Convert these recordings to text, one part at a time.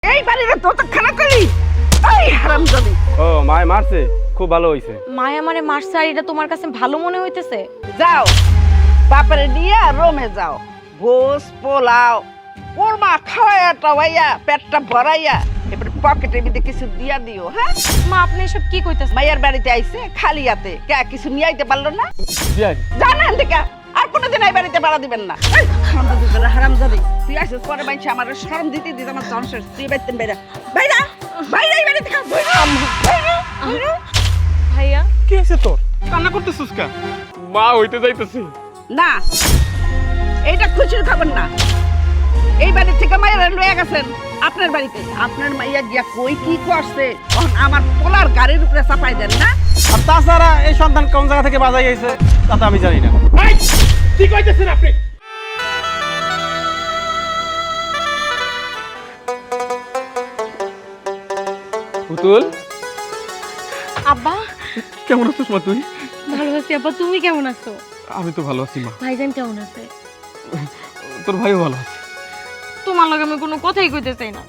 এই বাড়িতে তোতখানা করি এই হারামজাদি। ও মায় মারছে, খুব ভালো হইছে। মায়া আমারে মারছে আর এটা তোমার কাছে ভালো মনে হইতেছে? যাও বাপরে নিয়ে রোমে যাও, গোস পোলাও কোরমা খাওয়াইয়া টাওয়াইয়া পেটটা ভরাইয়া এবার পকেটের মধ্যে কিছু দিয়া দিও। হ্যাঁ মা আপনি এসব কি কইতাছেন? মাইয়ার বাড়িতে আইছে খালি হাতে, কে কিছু নিয়ে আইতে পারলো না? বিয়াই জানেন দেখা আর কোনোদিন এই বাড়িতে বাড়া দিবেন না। হারামজাদি তুই আসিস পরে বাইছে আমার শরম দিতে দিতে আমার জনসের তুই বাইতেন বাইরা বাইরা বাইরা এই বাড়িতে খা বাইরা। ভাইয়া কি হইছে তোর? কান্না করতেছিস কেন? মা হইতে যাইতেছি না, এইটা খুশির খবর না। এই বাড়ি থেকে মাইয়া লয়ে গেছেন আপনার বাড়িতে, আপনার মাইয়া গিয়া কই কি করছে তখন আমার পোলার গাড়ির উপরে চাপাই দেন না। আর তাছাড়া এই সন্তান কোন জায়গা থেকে বাজাই আইছে তা তো আমি জানি না। ভাই কি কইতেছেন আপনি? পুতুল আব্বা কেমন আছিস মা তুই? ভালো আছি আব্বা, তুমি কেমন আছো? আমি তো ভালো আছি মা। ভাইজান কেমন আছে? তোর ভাইও ভালো আছে। তোমার লগে আমি কোনো কথাই কইতে চাই না।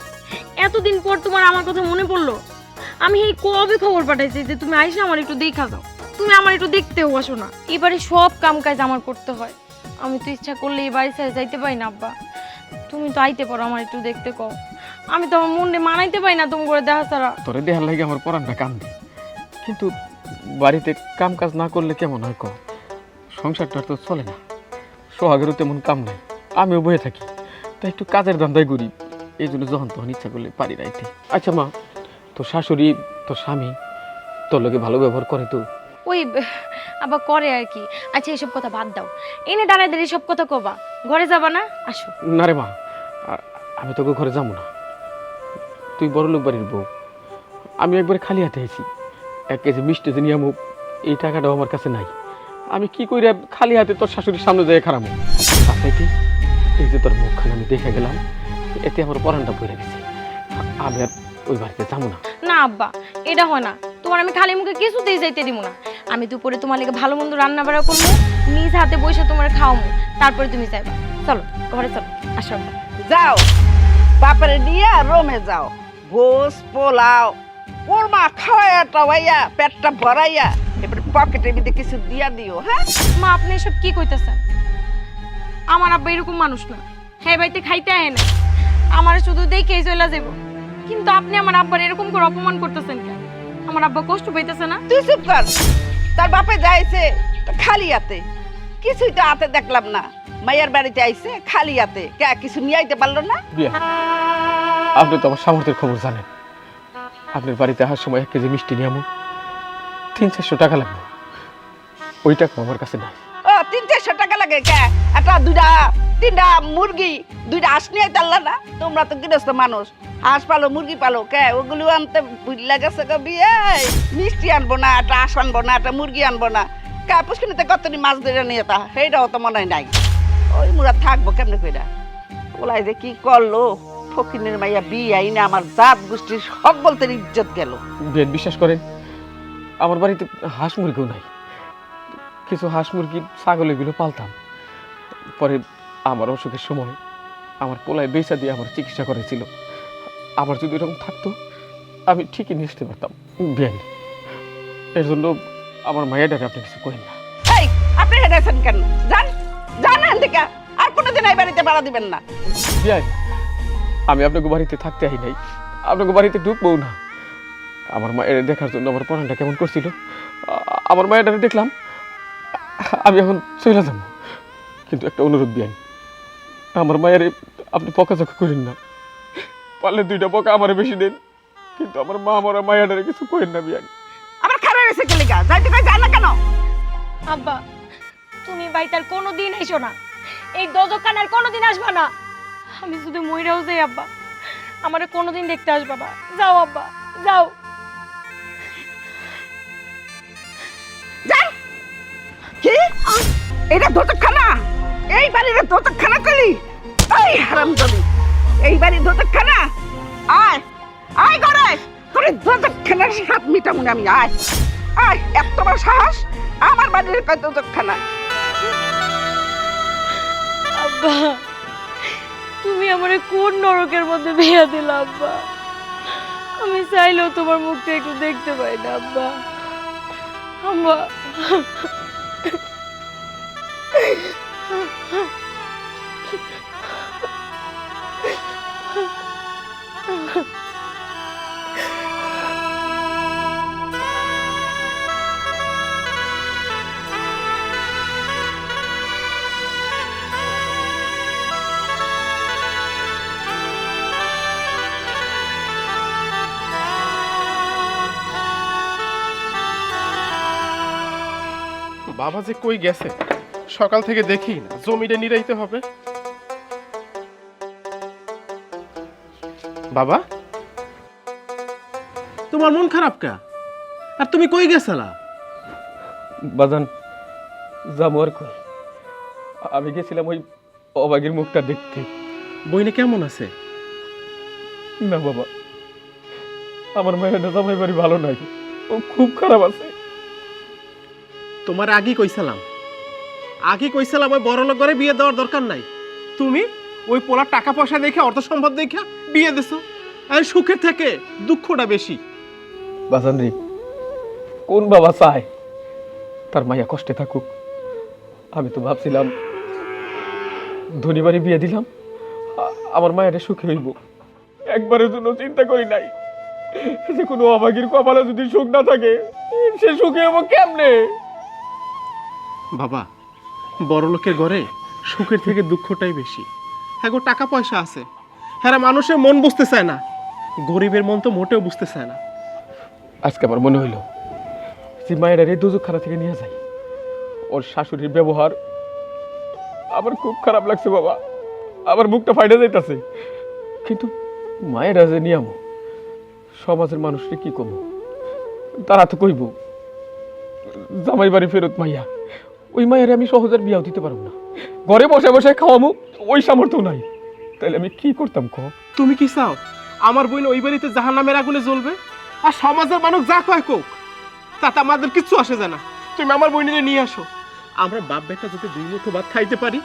এতদিন পর তোমার আমার কথা মনে পড়লো। আমি এই কবে খবর পাঠাইছি যে তুমি আইসা আমার একটু দেখা যাও, তুমি আমার একটু দেখতেও আসো না। এবারে সব কাম কাজ আমার করতে হয়, আমি তো ইচ্ছা করলে এই বাড়ি ছেড়ে যাইতে পারি না। আব্বা তুমি তো আইতে পারো, আমার একটু দেখতে কও। আমি তো আমার মনে মানাইতে পারি না তুমি করে দেখা ছাড়া। তোরে দেখার লাগে আমার পরানটা কান্দে, কিন্তু বাড়িতে কাম কাজ না করলে কেমন হয় ক? সংসারটা তো চলে না, সোহাগেরও তেমন কাম নাই, আমিও বয়ে থাকি, তাই একটু কাজের ধান্দায় করি। এই জন্য যখন তখন ইচ্ছা করলে পারি রাইতে। আচ্ছা মা, তোর শাশুড়ি তোর স্বামী তোর লোকে ভালো ব্যবহার করে তো? ওই আবার করে আর কি। আচ্ছা এসব কথা বাদ দাও, এনে দাঁড়ায় দাঁড়িয়ে সব কথা কবা। ঘরে যাবা না? আসো। না রে মা, আমি তোকে ঘরে যাবো না। তুই বড় লোক বাড়ির বউ, আমি একবারে খালি হাতে আছি। 1 কেজি মিষ্টি যে নিয়ে আমুক, এই টাকাটাও আমার কাছে নাই। আমি কি কইরা খালি হাতে তোর শাশুড়ির সামনে যাই খারাপ? তাতে এই যে তোর মুখখানে আমি দেখে গেলাম, এতে আমার পরানটা ভরে গেছে। আমি আর ওই বাড়িতে যাবো না। না আব্বা, এটা হয় না। তোমার আমি খালি মুখে কিছুতেই যাইতে দিব না। আমি দুপুরে তোমার লেগে ভালো মন্দ রান্না বাড়া করবো, নিজ হাতে বসে তোমার খাওয়াবো, তারপরে তুমি যাইবা। চলো ঘরে চলো, আসো আব্বা। যাও বাপরে নিয়ে রোমে যাও, গোস পোলাও কোরমা খাওয়াইয়া টাওয়াইয়া পেটটা ভরাইয়া এবার পকেটের মধ্যে কিছু দিয়া দিও। হ্যাঁ মা আপনি এসব কি কইতেছেন? আমার আব্বা এরকম মানুষ না, হ্যাঁ বাড়িতে খাইতে আহে না, আমার শুধু দেখেই চলে যাবো। কিন্তু আপনি আমার আব্বার এরকম করে অপমান করতেছেন কেন? আমার আব্বা কষ্ট পাইতেছে না? তুই চুপ কর। তার বাপে যাইছে খালি হাতে, কিছুই তো হাতে দেখলাম না। মাইয়ার বাড়িতে আইছে খালি হাতে, কে কিছু নিয়ে আইতে পারলো না? বিয়া, আপনি তো আমার সামর্থ্যের খবর জানেন। আপনার বাড়িতে আসার সময় 1 কেজি মিষ্টি নিয়ে আমুক 300-400 টাকা লাগবে, ওই টাকা আমার কাছে নাই। ও 300-400 টাকা লাগে কে? একটা দুইটা তিনটা মুরগি দুইটা হাঁস নিয়ে আইতে পারলা না? তোমরা তো গৃহস্থ মানুষ, হাঁস পালো মুরগি পালো, কে ওগুলো আনতে ভুল গেছে কবি? এই মিষ্টি আনবো না, একটা হাঁস আনবো না, একটা মুরগি আনবো না, কে পুষ্কিনিতে কতনি মাছ ধরে নিয়ে তা সেইটাও তো মনে হয় নাই। ওই মুরা থাকবো কেমনে কইরা? ওলাই যে কি করলো ফকিনের মাইয়া বিয়ে আইনে আমার জাত গোষ্ঠীর হক বলতে ইজ্জত গেল। বিয়ান বিশ্বাস করেন, আমার বাড়িতে হাঁস মুরগিও নাই। কিছু হাঁস মুরগি ছাগল এগুলো পালতাম। পরে আমার অসুখের সময় আমার পোলায় বেচা দিয়ে আমার চিকিৎসা করেছিল। আমার যদি এরকম থাকতো আমি ঠিকই নিয়ে আসতে পারতাম। বিয়ান, এর জন্য আমার মায়ের আপনি কিছু করেন না। এই আপনি হেডেছেন কেন? জান জানেন দেখা আর কোনোদিন এই বাড়িতে বাড়া দিবেন না। বিয়ান, আমি আপনাকে বাড়িতে থাকতে আই নাই, আপনাকে বাড়িতে ঢুকবো না। আমার মায়ের দেখার জন্য আমার পড়ানটা কেমন করছিল, আমার মায়ের দেখলাম, আমি এখন চলে যাব। কিন্তু একটা অনুরোধ বিয়ান, আমার মায়ের আপনি পকাচকা করেন না। পারলে 2টা পকা আমার বেশি দেন, কিন্তু আমার মা আমার মায়ের কিছু করেন না বিয়ান। আমার খারাপ হয়েছে কে লিগা? যাইতে কই যায় না কেন? আব্বা তুমি বাড়িতে আর কোনোদিন আইসো না, এই দজকান আর কোনোদিন আসবা না। আমি শুধু মইরাও যাই আব্বা, আমারে কোনোদিন দেখতে আসবা না। যাও আব্বা যাও। যাই কি এটা দোতখানা? এই বাড়ির দোতখানা কইলি? এই হারামজাদি এই বাড়ির দোতখানা? আয় আয় ঘরে, তোর দোতখানার হাত মিটামুন আমি। আয় আয়, এত বড় সাহস আমার বাড়ির কয় দোতখানা? আব্বা তুমি আমারে কোন নরকের মধ্যে বিয়া দিলা আব্বা? আমি চাইলেও তোমার মুখটা একটু দেখতে পাই না আব্বা। আম্মা, বাবা যে কই গেছে, সকাল থেকে দেখি না, জমিটা নিরাইতে হবে। বাবা, তোমার মন খারাপ কা? আর তুমি কই গেছলা? বাজান যাবো আর কই, আমি গেছিলাম ওই অবাগের মুখটা দেখতে। বইনে কেমন আছে? না বাবা, আমার মায়ের জামাই বাড়ি ভালো নাই, ও খুব খারাপ আছে। তোমার আগে কইছিলাম ওই বড় লোক ঘরে বিয়ে দেওয়ার দরকার নাই। তুমি ওই পোলার টাকা পয়সা দেখে, অর্থ সম্পদ দেখে বিয়ে দিছো। আর সুখের থেকে দুঃখটা বেশি। বাজান রে, কোন বাবা চায় তার মাইয়া কষ্টে থাকুক? আমি তো ভাবছিলাম ধনী বাড়ি বিয়ে দিলাম, আমার মায়ের সুখে হইব। একবারের জন্য চিন্তা করি নাই যে কোনো অভাগীর কপালে যদি সুখ না থাকে, সে সুখে হবো কেমনে? বাবা, বড় লোকের ঘরে সুখের থেকে দুঃখটাই বেশি। হ্যাঁ গো, টাকা পয়সা আছে, হ্যাঁ মানুষের মন বুঝতে চায় না, গরিবের মন তো মোটেও বুঝতে চায় না। আজকে আমার মনে হইল যে মায়ের এই দুজকখানা থেকে নিয়ে যায়। ওর শাশুড়ির ব্যবহার আমার খুব খারাপ লাগছে বাবা, আমার মুখটা ফাইটে যাইতাছে। কিন্তু মায়েরা যে নিয়ম, সমাজের মানুষকে কি কমো, তারা তো কইব জামাই বাড়ি ফেরত মাইয়া। ওই মায়ের আমি সহজের বিয়াও দিতে পারবো না, ঘরে বসে বসে খাওয়ামু ওই সামর্থ্য নাই। তাহলে আমি কি করতাম ক? তুমি কি চাও আমার বোন ওই বাড়িতে জাহান্নামের আগুনে জ্বলবে? আর সমাজের মানুষ যা কয় কোক, তাতে আমাদের কিচ্ছু আসে যায় না। তুমি আমার বোনকে নিয়ে আসো, আমরা বাপ বেটা যদি দুই মুঠো ভাত খাইতে পারি,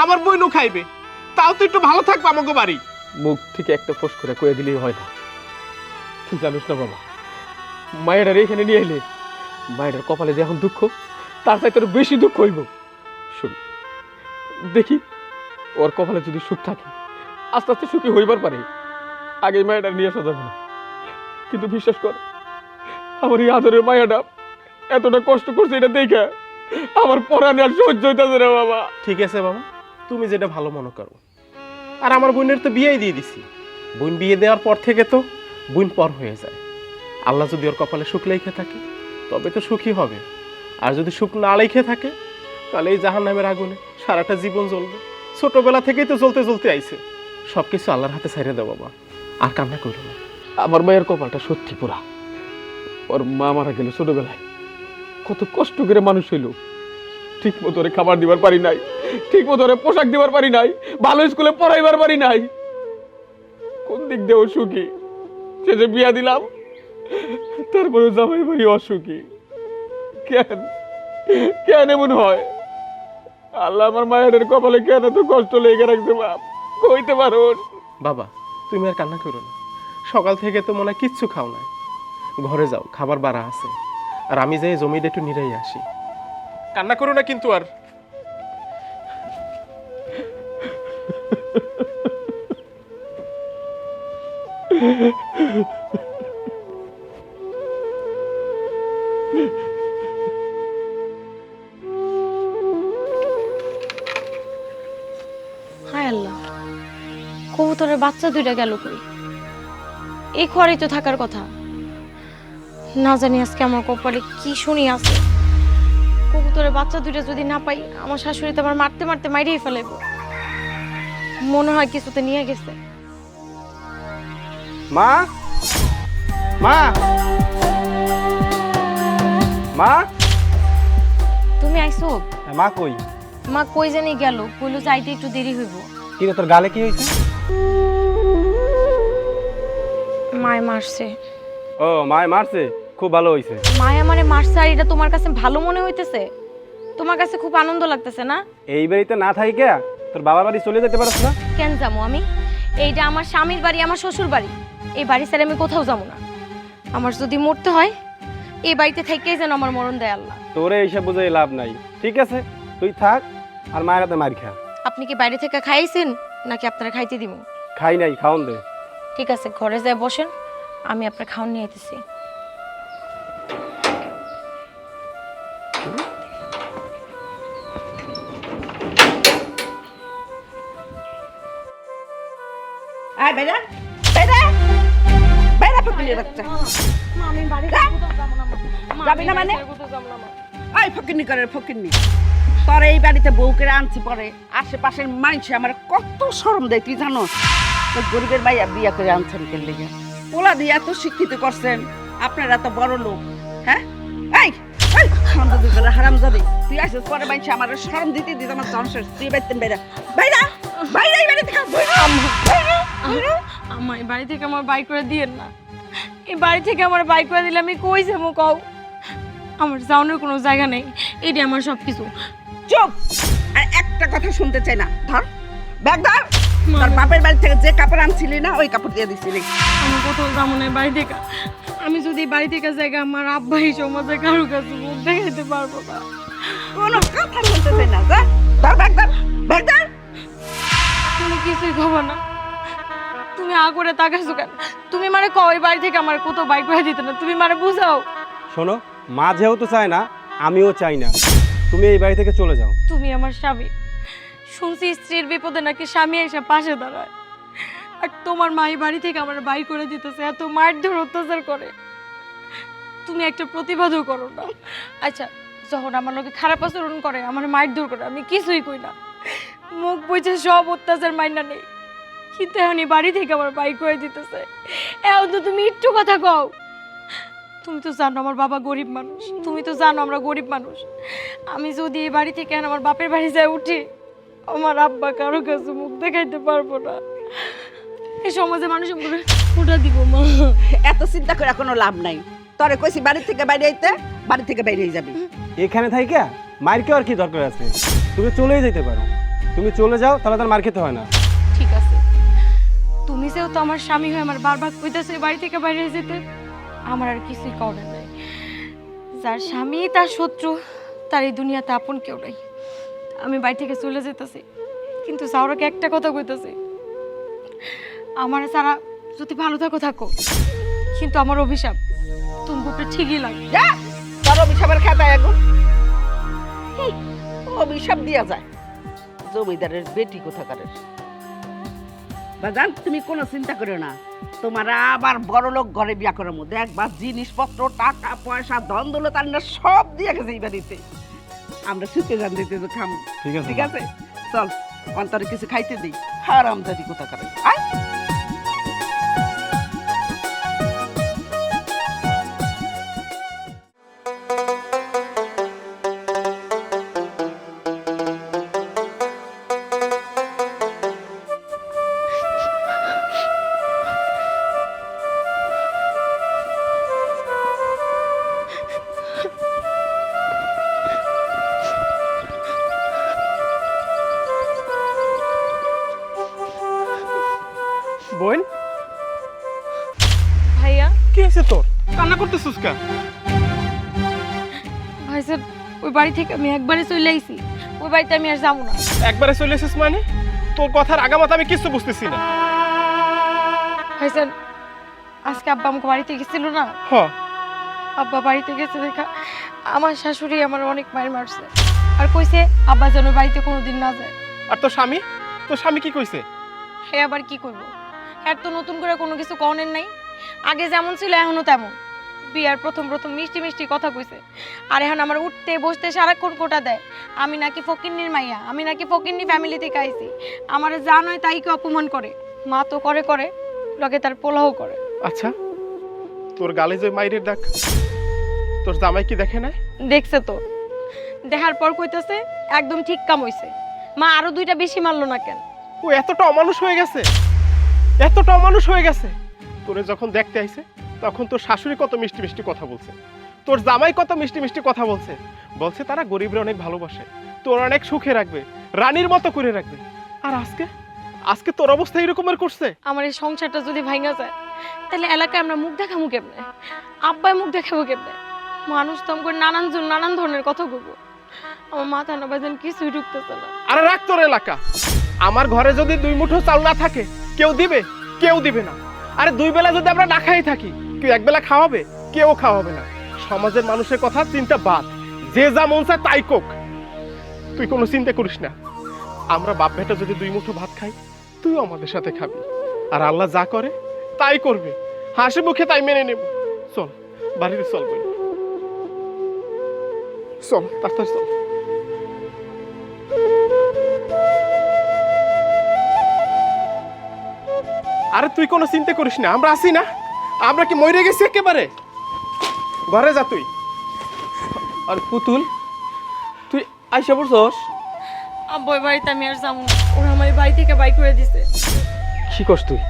আমার বোনও খাইবে, তাও তো একটু ভালো থাকবে আমাকে বাড়ি। মুখ থেকে একটা ফোস করে কয়ে দিলেই হয় না। তুই জানিস না বাবা, মায়ের এখানে নিয়ে এলে মায়ের কপালে যে এখন দুঃখ, তার চাইতে আরো বেশি দুঃখ হইব। শুন দেখি, ওর কপালে যদি সুখ থাকে আস্তে আস্তে সুখী হইবার পারে, আগে মায়েরা নিয়ে আসা যাবে না। কিন্তু বিশ্বাস কর, আমার এই আদরের মায়াটা এতটা কষ্ট করছে, এটা দেখে আমার পরাণে আর সহ্য হইতেছে না বাবা। ঠিক আছে বাবা, তুমি যেটা ভালো মনে করো। আর আমার বোনের তো বিয়েই দিয়ে দিছি। বোন বিয়ে দেওয়ার পর থেকে তো বোন পর হয়ে যায়। আল্লাহ যদি ওর কপালে সুখ লেখে থাকে তবে তো সুখী হবে, আর যদি সুখ না লেখে থাকে তাহলে এই জাহান্নামের আগুনে সারাটা জীবন জ্বলবে। ছোটবেলা থেকেই তো জ্বলতে জ্বলতে আইছে। সব কিছু আল্লাহর হাতে ছেড়ে দাও বাবা, আর কান্না করো না। আমার মায়ের কপালটা সত্যি পুরা। ওর মা মারা গেল ছোটবেলায়, কত কষ্ট করে মানুষ হইল। ঠিক মতো ওরে খাবার দিবার পারি নাই, ঠিক মতো ওরে পোশাক দিবার পারি নাই, ভালো স্কুলে পড়াইবার পারি নাই। কোন দিক দিয়ে ও সুখী? সে যে বিয়া দিলাম, তারপরে জামাই বাড়ি অসুখী। কেন কেন এমন হয়? আল্লাহ আমার মায়ের কপালে কেন তো কষ্ট লেগে রাখছে বাপ, কইতে পারো? বাবা, তুমি আর কান্না করো না। সকাল থেকে তো মনে হয় কিচ্ছু খাও নাই। ঘরে যাও, খাবার বাড়া আছে। আর আমি যাই জমিটা একটু নিরাই আসি। কান্না করো না কিন্তু আর। হায় আল্লাহ, কবুতরের বাচ্চা দুইটা গেল কই? এই ঘরেই তো থাকার কথা। না জানি আজকে আমার কপালে কি শুনি আছে। কবুতরের বাচ্চা দুইটা যদি না পাই, আমার শাশুড়ি তো আমার মারতে মারতে মাইরেই ফেলাইব। মনে হয় কিছুতে নিয়ে গেছে। মা, মা, মা, তুমি আইছো? মা কই? মা কই জানি গেল, কইলো যাইতে একটু দেরি হইব। কি রে, তোর গালে কি হয়েছে? মায় মারছে। ও, মায় মারছে? খুব ভালো হয়েছে। মায় আমারে মারছে, আর এটা তোমার কাছে ভালো মনে হইতেছে? তোমার কাছে খুব আনন্দ লাগতেছে না? এই বাড়িতে না থাকি কে তোর বাবার বাড়ি চলে যেতে পারছ না? কেন যাবো আমি? এইটা আমার স্বামীর বাড়ি, আমার শ্বশুর বাড়ি। এই বাড়ি ছেড়ে আমি কোথাও যাবো না। আমার যদি মরতে হয় এই বাড়িতে থেকেই যেন আমার মরণ দেয় আল্লাহ। তোরে এইসব বুঝে লাভ নাই। ঠিক আছে, তুই থাক আর মায়ের হাতে মার খা। আপনি কি বাইরে থেকে খাইছেন নাকি আপনারা খাইতে দিব? খাই নাই, খাওন দে। ঠিক আছে, ঘরে যায় বসেন, আমি আপনার খাওয়ান নিয়ে আইতেছি। আয় বেড়া বেড়া বেড়া ফকিনির বাচ্চা। যাবি না মানে? আয় ফকিনি করে ফকিনি। তোর এই বাড়িতে বউ করে আনছি পরে আশেপাশের মানুষ আমার কত শরম দেয় তুই জানো? তোর গরিবের মাইয়া বিয়া করে আনছেন কেন লেগে? পোলা দিয়ে এত শিক্ষিত করছেন, আপনারা তো বড় লোক। হ্যাঁ এই হারামজাদি, তুই আসিস পরে মানুষ আমার শরম দিতে দিতে আমার জনসের তুই বাইতেন বেড়া বাইরা বাইরে এই বাড়ি থেকে আমার এই বাড়ি থেকে আমার বাইক করে দিয়েন না। এই বাড়ি থেকে আমার বাইক করে দিলে আমি কই যাবো কও? আমার যাওয়ানোর কোনো জায়গা নেই, এটি আমার সব কিছু। চুপ! আর একটা কথা শুনতে চাই না। ধর ব্যাগ ধর। তোর বাপের বাড়ি থেকে যে কাপড় আনছিলি না ওই কাপড় দিয়ে দিছিলি। আমি কোথাও যাবো না এই বাড়ি থেকে। আমি যদি এই বাড়ি থেকে জায়গা আমার আব্বা এই সমাজে কারো কাছে মুখ দেখাইতে পারবো না। কোনো কথা শুনতে চাই না। যা ধর ব্যাগ ধর ব্যাগ ধর। তুমি কিছুই খবর না, তুমি আ করে তাকাইছো কেন? তুমি মানে কও এই বাড়ি থেকে আমার কোথাও বাইক করে দিতে না, তুমি মানে বুঝাও। শোনো, মা যেহেতু চায় না, আমিও চাই না। তুমি এই বাড়ি থেকে চলে যাও। তুমি আমার স্বামী, শুনছি স্ত্রীর বিপদে নাকি স্বামী এসে পাশে দাঁড়ায়। আর তোমার মা এই বাড়ি থেকে আমার বাইর করে দিতেছে, এত মারধর অত্যাচার করে। তুমি একটা প্রতিবাদও করো না। আচ্ছা, যখন আমার লোকে খারাপ আচরণ করে, আমার মারধর করে, আমি কিছুই কই না, মুখ বুঝে সব অত্যাচার মাইনা নেই। কিন্তু এখন এই বাড়ি থেকে আমার বাইর করে দিতেছে। এখন তো তুমি একটু কথা কও। তুমি তো জানো আমার বাবা গরিব মানুষ, তুমি তো জানো আমরা গরিব মানুষ। আমি যদি এই বাড়ি থেকে আমার বাপের বাড়ি যাই উঠি, আমার আব্বা কারো কাছে মুখ দেখাইতে পারবো না। এই সমাজে মানুষ উঠা দিব মা। এত চিন্তা করে কোনো লাভ নাই। তোরে কইছি বাড়ি থেকে বাইরে আইতে, বাড়ি থেকে বাইরে যাবি। এখানে থাইকা মার খাওয়ার কি দরকার আছে? তুমি চলেই যেতে পারো। তুমি চলে যাও, তাহলে তার মার খেতে হয় না। ঠিক আছে, তুমি যেহেতু আমার স্বামী হয়ে আমার বারবার কইতাছো এই বাড়ি থেকে বাইরে যেতে, আমার আর কিছুই করার নাই। যার স্বামী তার শত্রু, তার এই দুনিয়াতে আপন কেউ নাই। আমি বাড়ি থেকে চলে যেতেছি, কিন্তু সাউরাকে একটা কথা কইতেছি, আমার সারা যদি ভালো থাকো থাকো, কিন্তু আমার অভিশাপ তুমি উপরে ঠিকই লাগবে। যা তোর অভিশাপের খাতায় এখন অভিশাপ দিয়া যায় জমিদারের বেটি কোথাকারের। বাজান তুমি কোনো চিন্তা করো না, তোমার আবার বড় লোক ঘরে বিয়া করার মধ্যে একবার জিনিসপত্র টাকা পয়সা ধন দৌলত আমরা সব দিয়ে গেছে এই বাড়িতে। আমরা সুখে জান দিতে খাম। ঠিক আছে, ঠিক আছে, চল অন্তরে কিছু খাইতে দিই। হারাম জাতি কোথাকারের। আয় বোন, ভাইয়া, কি হয়েছে তোর? কান্না করতেছিস কেন? ভাইজান ওই বাড়ি থেকে আমি একবারে চলে আইছি, ওই বাড়িতে আমি আর যাবো না। একবারে চলে এসেছিস মানে? তোর কথার আগামাথা আমি কিছু বুঝতেছি না। ভাইজান আজকে আব্বা আমাকে বাড়িতে গেছিল না, হ, আব্বা বাড়িতে গেছে দেখা আমার শাশুড়ি আমার অনেক মায়ের মারছে, আর কইছে আব্বা যেন বাড়িতে কোনোদিন না যায়। আর তোর স্বামী? তোর স্বামী কি কইছে? হে আবার কি করবো, এর তো নতুন করে কোনো কিছু কনের নাই, আগে যেমন ছিল এখনো তেমন। বিয়ার প্রথম প্রথম মিষ্টি মিষ্টি কথা কইছে, আর এখন আমার উঠতে বসতে সারাক্ষণ কোটা দেয় আমি নাকি ফকিন্নির মাইয়া, আমি নাকি ফকিন্নি ফ্যামিলি থেকে আইছি। আমার যা নয় তাইকে অপমান করে, মা তো করে করে লগে তার পোলাও করে। আচ্ছা, তোর গালে যে মাইরের দাগ, তোর জামাই কি দেখে নাই? দেখছে তো, দেখার পর কইতেছে একদম ঠিক কাম হইছে, মা আরো দুইটা বেশি মারলো না কেন? ও এতটা অমানুষ হয়ে গেছে, এতটা অমানুষ হয়ে গেছে। তোরে যখন দেখতে আইছে তখন তোর শাশুড়ি কত মিষ্টি মিষ্টি কথা বলছে, তোর জামাই কত মিষ্টি মিষ্টি কথা বলছে, বলছে তারা গরিবরা অনেক ভালোবাসে, তোর অনেক সুখে রাখবে, রানীর মতো করে রাখবে। আর আজকে আজকে তোর অবস্থা এরকমের করছে। আমার এই সংসারটা যদি ভাঙা যায় তাহলে এলাকায় আমরা মুখ দেখাবো কেমনে? আব্বাই মুখ দেখাবো কেমনে? মানুষ তো আমাকে নানান ধরনের কথা বলবো। আমার মাথা না বাজেন কিছুই ঢুকতেছে না। আরে রাখ তোর এলাকা। আমার ঘরে যদি 2 মুঠো চাল না থাকে কেউ দিবে? কেউ দিবে না। আরে 2 বেলা যদি আমরা না খাই থাকি কেউ 1 বেলা খাওয়াবে? কেউ খাওয়াবে না। সমাজের মানুষের কথা চিন্তা বাদ, যে যা মন চায় তাই কোক। তুই কোনো চিন্তা করিস না। আমরা বাপ বেটা যদি 2 মুঠো ভাত খাই তুইও আমাদের সাথে খাবি, আর আল্লাহ যা করে তাই করবে। হাসি মুখে তাই মেনে নেব। চল বাড়িতে চল বই, চল তাড়াতাড়ি চল। আরে তুই কোনো চিন্তা করিস না, আমরা আছি না। আমরা কি মরে গেছি একেবারে? ঘরে যা তুই। আর পুতুল, তুই আইসা পড়ছস? আব্বাই বাড়িতে আমি আর যাবো না। ওরা আমার এই বাড়ি থেকে বাইর করে দিছে। কি করছ তুই?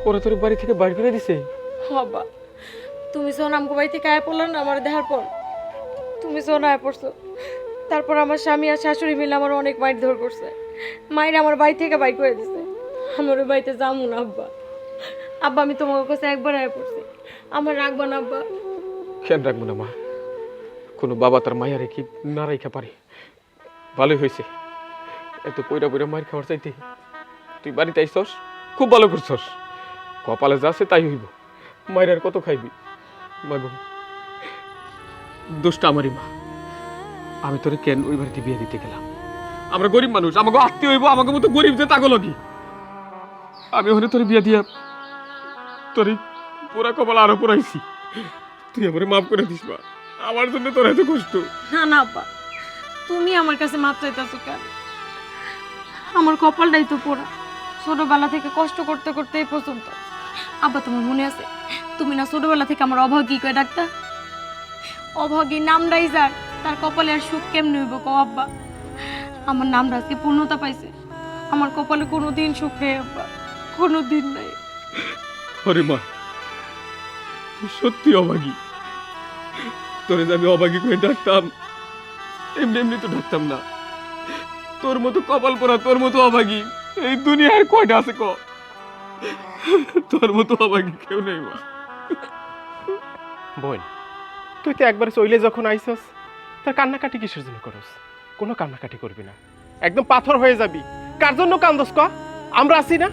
ওরা তোর বাড়ি থেকে বাইর করে দিছে? বাবা, তুমি যখন আমাকে বাড়ি থেকে আয় পড়লো না আমার দেখার পর, তুমি যখন আয় পড়ছো, তারপর আমার স্বামী আর শাশুড়ি মিলে আমার অনেক মাইর ধর করছে। মায়ের আমার বাড়ি থেকে বাইর করে দিছে। আমার ওই বাড়িতে যাবো না আব্বা। আব্বা, আমি তোমার কাছে একবার আয় পড়ছি, আমার রাখবা না আব্বা? কেন রাখবো না মা? কোনো বাবা তার মায়ারে কি না রাইখা পারে? ভালোই হয়েছে, এত পয়রা পয়রা মায়ের খাবার চাইতে তুই বাড়িতে আইসস, খুব ভালো করছস। কপালে যা আছে তাই হইব, মায়ের আর কত খাইবি? মা গো, দোষটা আমারই মা। আমি তোরে কেন ওই বাড়িতে বিয়ে দিতে গেলাম? আমরা গরিব মানুষ, আমাকে আত্মীয় হইব, আমাকে মতো গরিব যে তাগো লাগি। আমি ওখানে তোরে বিয়ে দিয়া তোর পুরা কপাল আরো পুরাইছি। তুই আমার মাফ করে দিস মা, আমার জন্য তোর এত কষ্ট। না না আব্বা, তুমি আমার কাছে মাপ চাইতেছো কেন? আমার কপালটাই তো পোড়া, ছোটবেলা থেকে কষ্ট করতে করতে এই পর্যন্ত। আব্বা, তোমার মনে আছে তুমি না ছোটবেলা থেকে আমার অভাগী কয়ে ডাকতা? অভাগী নামটাই যার, তার কপালে আর সুখ কেমনে হইব কও আব্বা? আমার নামটা আজকে পূর্ণতা পাইছে, আমার কপালে কোনোদিন সুখ নেই আব্বা, কোনোদিন নাই। আরে মা, তুই সত্যি অভাগী। তোরে যে আমি অভাগী করে ডাকতাম, এমনি এমনি তো ডাকতাম না। তোর মতো কপাল পরা, তোর মতো অভাগী এই দুনিয়ার কয়টা আছে ক? তোর মতো অভাগী কেউ নেই মা। বোন, তুই তো একবার চইলে যখন আইসস, তার কান্নাকাটি কিসের জন্য করস? কোনো কান্নাকাটি করবি না, একদম পাথর হয়ে যাবি। কার জন্য কান্দস ক? আমরা আছি না,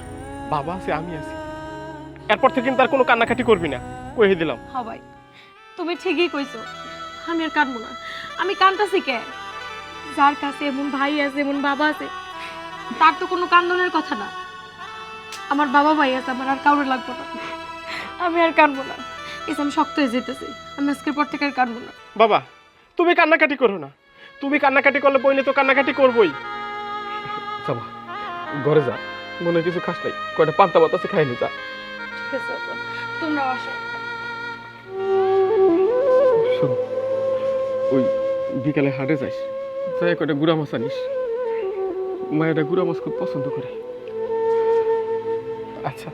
বাবা আছে, আমি আছি। এরপর থেকে কিন্তু আর কোনো কান্নাকাটি করবি না, কয়ে দিলাম। হ্যাঁ ভাই, তুমি ঠিকই কইছো, আমি আর কাঁদবো না। আমি কাঁদতাছি কে? যার কাছে এমন ভাই আছে, এমন বাবা আছে, তার তো কোনো কান্দনের কথা না। আমার বাবা ভাই আছে, আমার আর কাউরে লাগবো না। আমি আর কাঁদবো না, এই যে আমি শক্ত হয়ে যেতেছি। আমি আজকের পর থেকে আর কাঁদবো না। বাবা, তুমি কান্নাকাটি করো না। তুমি কান্নাকাটি করলে বইনে তো কান্নাকাটি করবোই। যাবা, ঘরে যা, মনে হয় কিছু খাস নাই, কয়টা পান্তা ভাত আছে খাই নি যা। ঠিক আছে আপা, তোমরাও আসো। শোন, ওই বিকালে হাটে যাইস, যাই কয়টা গুড়া মাছ আনিস। মায়েরা গুড়া মাছ খুব পছন্দ করে। আচ্ছা।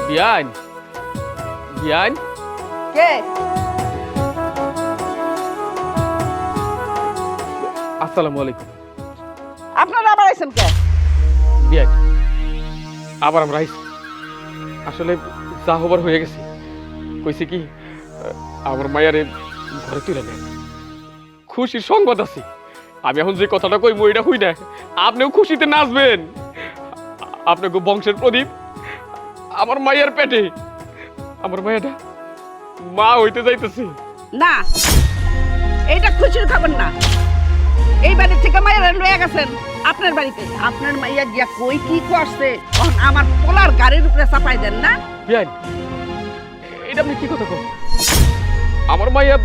বিয়ান, বিয়ান, কে? আসসালামু আলাইকুম। আপনারা আবার আইছেন কে? বিয়ান, আবার আমরা আইছি। আসলে যা হবার হয়ে গেছে। কইছে কি, আমার মায়ারে ঘরে তুলে নেন, খুশির সংবাদ আছে। আমি এখন যে কথাটা কইবো এটা হই না, আপনিও খুশিতে নাচবেন। আপনাকে বংশের প্রদীপ আমার মায়ের পেটে, আমার মায়াটা মা হইতে যাইতেছে। না, এইটা খুশির খবর না। এই বাড়ি থেকে মাইয়া লয়ে গেছেন আপনার বাড়িতে। আপনার মাইয়া গিয়া কই কি করছে তখন আমার পোলার গাড়ির উপরে চাপাই দেন না? বিয়ান, এটা আপনি কি কথা কন? আমার মাইয়া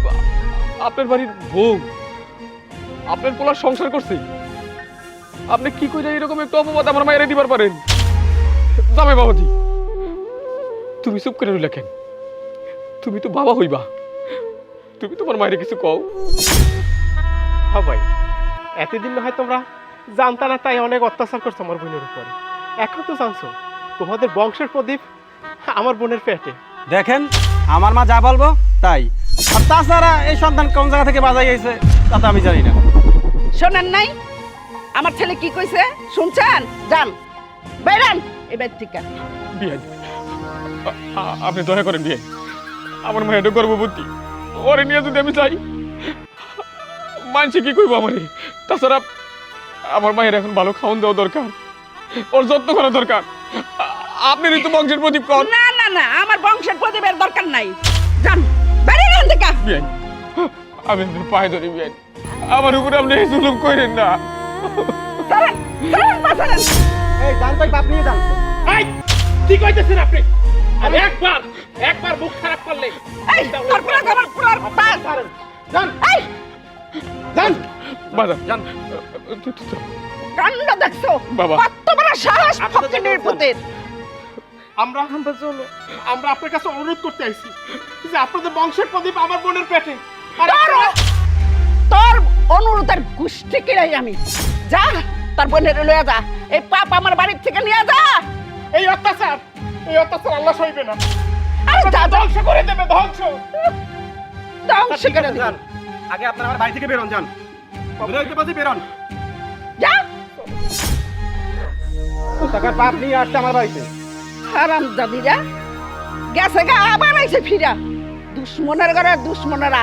আপনার বাড়ির বউ, আপনার পোলার সংসার করছে। আপনি কি কইরা এরকম একটা অপবাদ আমার মায়ের দিবার পারেন? যাবে বাবাজি, তুমি চুপ করে রইলা কেন? তুমি তো বাবা হইবা, তুমি তোমার মায়ের কিছু কও। হ্যাঁ ভাই, এতদিন না হয় তোমরা জানতা না, তাই অনেক অত্যাচার করছো আমার বোনের উপরে। এখন তো জানছো তোমাদের বংশের প্রদীপ আমার বোনের পেটে। দেখেন আমার মা যা বলবো তাই। আর তাছাড়া এই সন্তান কোন জায়গা থেকে বাজাই গেছে তা তো আমি জানি না। শোনেন নাই আমার ছেলে কি কইছে শুনছেন? যান বেরান এবার ঠিক আছে। বিয়ান আপনি দয়া করেন বিয়ান, আমার মায়ের গর্ভবতী, ওরে নিয়ে যদি আমি যাই মানছি কি কইব আমারে? তাছাড়া আমার মায়ের এখন ভালো খাওয়ান দেওয়া দরকার, ওর যত্ন করা দরকার। আপনি ঋতু বংশের প্রদীপ কর। না না না আমার বংশের প্রদীপের দরকার নাই, যান বেরিয়ে যান থেকে। বিয়ান আমি আপনার পায়ে ধরি বিয়ান, আমার উপরে আপনি জুলুম করেন না। চলেন চলেন বাসারেন। এই জান ভাই বাপ নিয়ে যান। এই কি কইতেছেন আপনি? আমি একবার মুখ খারাপ করলে এই তোর পুরা আমার পুরা পাস জান এই জান বাজান যান। কাণ্ড দেখছো বাবা। কত বড় সাহস ফকিনের পুতের। আমরা আমরা আপনার কাছে অনুরোধ করতে আইছি যে আপনাদের বংশের প্রদীপ আমার বোনের পেটে। আর তোর অনুরোধের গোষ্ঠী কিরাই আমি। যা তোর বোনের লইয়া যা, এই পাপ আমার বাড়ির থেকে নিয়ে যা। এই অত্যাচার আল্লাহ সইবে না। আরে যা যা ধ্বংস করে দেবে, ধ্বংস। ধ্বংস করে দিবি। যান আগে আপনারা আমার বাড়ি থেকে বেরোন, যান বেরোইতে পারছি বেরোন। যা টাকার বাপ নিয়ে আসছে আমার বাড়িতে। হারাম জাদিরা গেছে গা আবার আইছে ফিরা। দুশ্মনের ঘরে দুশ্মনেরা।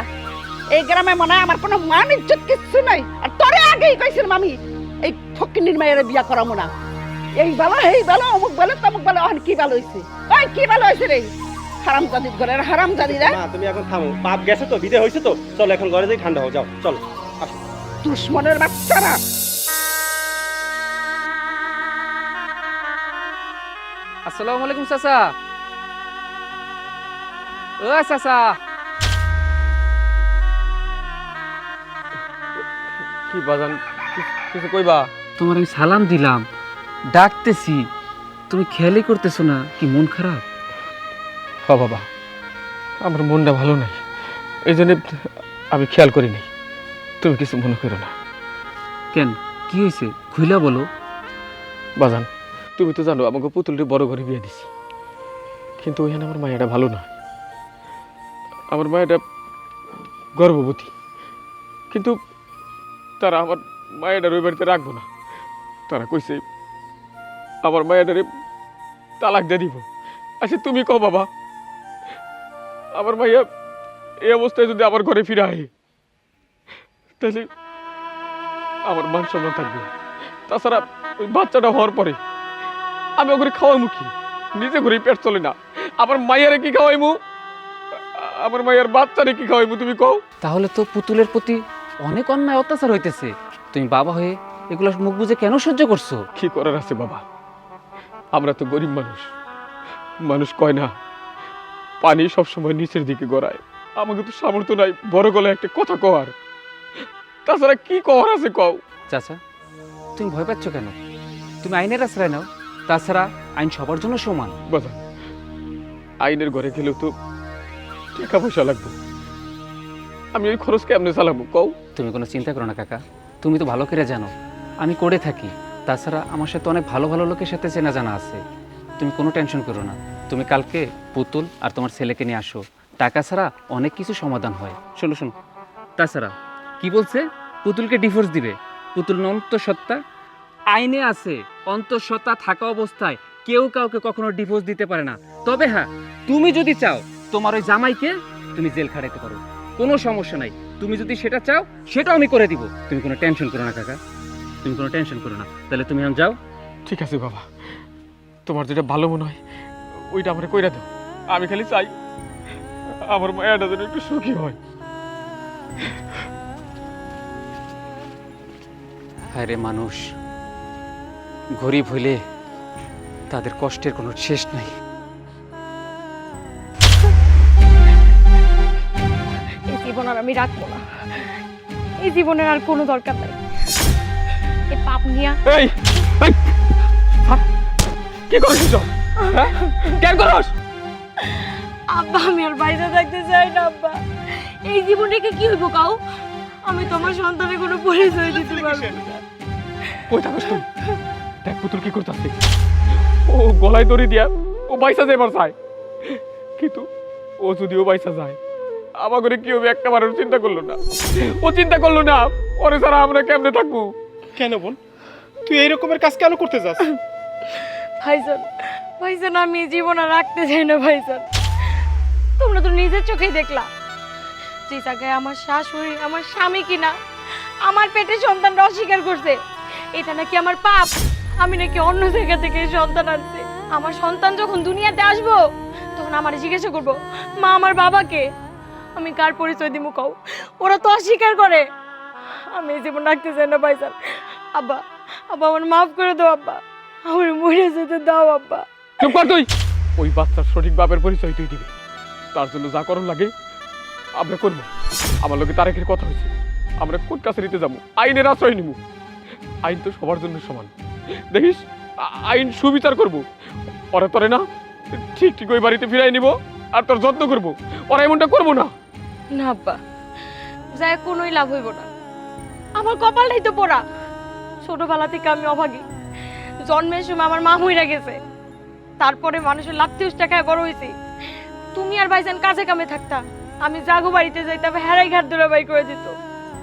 এই গ্রামে মনে হয় আমার কোনো মান ইজ্জত কিচ্ছু নাই। আর তোরে আগেই কইছিলাম আমি এই ফকিন্নির মায়ের বিয়া করাবো না। এই বেলা অমুক বেলা তমুক বেলা এখন কি ভালো হয়েছে? ওই কি ভালো হয়েছে রে হারাম জাদির ঘরের হারাম জাদিরা। মা তুমি এখন থামো, বাপ গেছে তো বিদে হয়েছে তো, চলো এখন ঘরে যাই ঠান্ডা হও, যাও চলো। দুশ্মনের বাচ্চারা। আসসালামু আলাইকুম চাচা। ও চাচা, কি বাজান কিছু কইবা? তোমার আমি সালাম দিলাম, ডাকতেছি, তুমি খেয়ালই করতেছো না। কি মন খারাপ? হ বাবা, আমার মনটা ভালো নাই, এই জন্য আমি খেয়াল করি নাই। তুমি কিছু মনে করো না। কেন, কি হয়েছে খুইলা বলো। বাজান তুমি তো জানো আমাকে পুতুলটি বড় ঘরে বিয়ে দিছি, কিন্তু ওইখানে আমার মায়েরা ভালো না। আমার মায়েরা গর্ভবতী, কিন্তু তারা আমার মায়েরা ওই বাড়িতে রাখবো না। তারা কইছে আমার মায়েরারে তালাক দিয়ে দিব। আচ্ছা তুমি কও বাবা, আমার মাইয়া এই অবস্থায় যদি আমার ঘরে ফিরে আহে তাহলে আমার মান সম্মান থাকবে। তাছাড়া ওই বাচ্চাটা হওয়ার পরে আমি ওগুলো খাওয়াই মুখি, নিজে ঘুরে পেট চলে না। আমার মাইয়ারে কি খাওয়াইমু, আমার মাইয়ার বাচ্চারে কি খাওয়াইমু তুমি কও? তাহলে তো পুতুলের প্রতি অনেক অন্যায় অত্যাচার হইতেছে। তুমি বাবা হয়ে এগুলো মুখ বুঝে কেন সহ্য করছো? কি করার আছে বাবা, আমরা তো গরিব মানুষ। মানুষ কয় না পানি সবসময় নিচের দিকে গড়ায়। আমাকে তো সামর্থ্য নাই বড় গলায় একটা কথা কওয়ার। তাছাড়া কি কওয়ার আছে কও? চাচা, তুমি ভয় পাচ্ছ কেন? তুমি আইনের আশ্রয় নাও। তাছাড়া আইন সবার জন্য সমান। বাবা, আইনের ঘরে গেলেও তো টাকা পয়সা লাগবে। আমি ওই খরচ কেমনে চালাবো কও? তুমি কোনো চিন্তা করো না কাকা, তুমি তো ভালো করে জানো আমি করে থাকি। তাছাড়া আমার সাথে অনেক ভালো ভালো লোকের সাথে চেনা জানা আছে। তুমি কোনো টেনশন করো না। তুমি কালকে পুতুল আর তোমার ছেলেকে নিয়ে আসো, টাকা ছাড়া অনেক কিছু সমাধান হয়। শোনো শোনো, তাছাড়া কি বলছে, পুতুলকে ডিভোর্স দিবে। পুতুল অন্তঃসত্ত্বা, আইনে আছে অন্তঃসত্ত্বা থাকা অবস্থায় কেউ কাউকে কখনো ডিভোর্স দিতে পারে না। তবে হ্যাঁ, তুমি যদি চাও তোমার ওই জামাইকে তুমি জেল খাটাইতে পারো, কোনো সমস্যা নাই। তুমি যদি সেটা চাও সেটাও আমি করে দিব। তুমি কোনো টেনশন করো না কাকা, তুমি কোনো টেনশন করো না। তাহলে তুমি এখন যাও। ঠিক আছে বাবা, তোমার যেটা ভালো মনে হয় ওইটা আমার কইরা দাও। আমি খালি চাই আমার মায়াটা যেন একটু সুখী হয়। হায় রে মানুষ, গরিব হইলে তাদের কষ্টের কোনো শেষ নাই। এই জীবন আর আমি রাখবো না। এই জীবনের আর কোনো দরকার নাই। এই পাপ নিয়া এই এই, হ্যাঁ? কি করছিস হ্যাঁ? কেন করস? আব্বা, আমি আর বাইরে থাকতে চাই না আব্বা। এই জীবন রেখে কি হইব কাউ? আমি তোমার সন্তানের কোনো পরিচয় দিতে পারবো না। কই থাকস তুই? দেখ পুতুল কি করতেছে। ও গলায় দড়ি দিয়া ও বাইসা যাইবার চায়, কিন্তু ও যদিও বাইসা যায় আমার করে কি হবে একটা বারের চিন্তা করলো না। ও চিন্তা করলো না ওরে ছাড়া আমরা কেমনে থাকবো। কেন বোন, তুই এই রকমের কাজ কেন করতে যাস? ভাইজান, ভাইজান আমি এই জীবন আর রাখতে চাই না ভাইজান। তোমরা তো নিজের চোখেই দেখলা যে জায়গায় আমার শাশুড়ি আমার স্বামী কিনা আমার পেটে সন্তানটা অস্বীকার করছে, এটা নাকি আমার পাপ। আমি নাকি অন্য জায়গা থেকে এই সন্তান আনছি। আমার সন্তান যখন দুনিয়াতে আসবো তখন আমার জিজ্ঞাসা করবো, মা আমার বাবাকে? আমি কার পরিচয় দিব কও? ওরা তো অস্বীকার করে। আমি এই জীবন রাখতে চাই না ভাইজান। আব্বা, আব্বা আমার মাফ করে দাও আব্বা, আমার মরে যেতে দাও আব্বা। চুপ কর তুই। ওই বাচ্চার সঠিক বাপের পরিচয় তুই দিবি, তার জন্য যা করণ লাগে আমরা করবো। আমার লোকে তারেকের কথা হয়েছে, আমরা কোর্ট কাছারিতে যাবো, আইনের আশ্রয় নিব। আইন তো সবার জন্য সমান, দেখিস আইন সুবিচার করবো। ওরা তোরে না ঠিক ঠিক ওই বাড়িতে ফিরাই নিব আর তোর যত্ন করবো। ওরা এমনটা করবো না। না আব্বা, যায় কোনোই লাভ হইব না। আমার কপালটাই তো পোড়া। ছোটবেলা থেকে আমি অভাগী। জন্মের সময় আমার মা মইরা গেছে, তারপরে মানুষের লাত্তি উষ্টা খায় বড় হয়েছি। তুমি আর ভাইজান কাজে কামে থাকতা, আমি জাগো বাড়িতে যাইতাম, হেরাই ঘাট ধরে বাই করে দিত।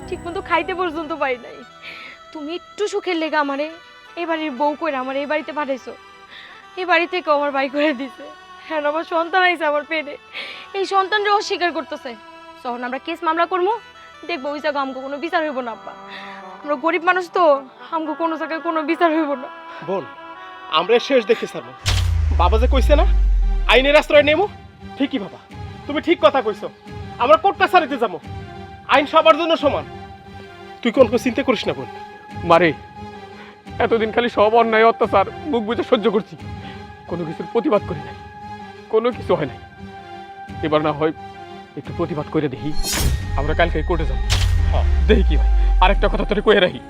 ঠিক মতো খাইতে পর্যন্ত পাই নাই। তুমি একটু সুখের লেগে আমারে এই বাড়ির বউ করে আমার এই বাড়িতে পাঠাইছো। এই বাড়ি থেকে আমার বাই করে দিছে। হ্যাঁ, আমার সন্তান আইছে আমার পেটে। এই সন্তানরা অস্বীকার করতেছে। যখন আমরা কেস মামলা করবো দেখবো ওই জায়গায় আমাকে কোনো বিচার হইব না আব্বা। আমরা গরিব মানুষ তো, আমাকে কোনো জায়গায় কোনো বিচার হইব না। বোন, আমরা শেষ দেখে স্যার, বাবা যে কইছে না আইনের আশ্রয় নেবো, ঠিকই বাবা, তুমি ঠিক কথা কইছো। আমরা কোর্ট কাছারিতে যাবো, আইন সবার জন্য সমান। তুই কোন চিন্তা করিস না বোন। মারে, এতদিন খালি সব অন্যায় অত্যাচার মুখ বুঝে সহ্য করছি, কোনো কিছুর প্রতিবাদ করি নাই, কোনো কিছু হয় নাই। এবার না হয় একটু প্রতিবাদ করে দেখি। আমরা কালকে কোর্টে যাবো, দেখি কি হয়। আরেকটা কথা তোরে কয়ে রাখি,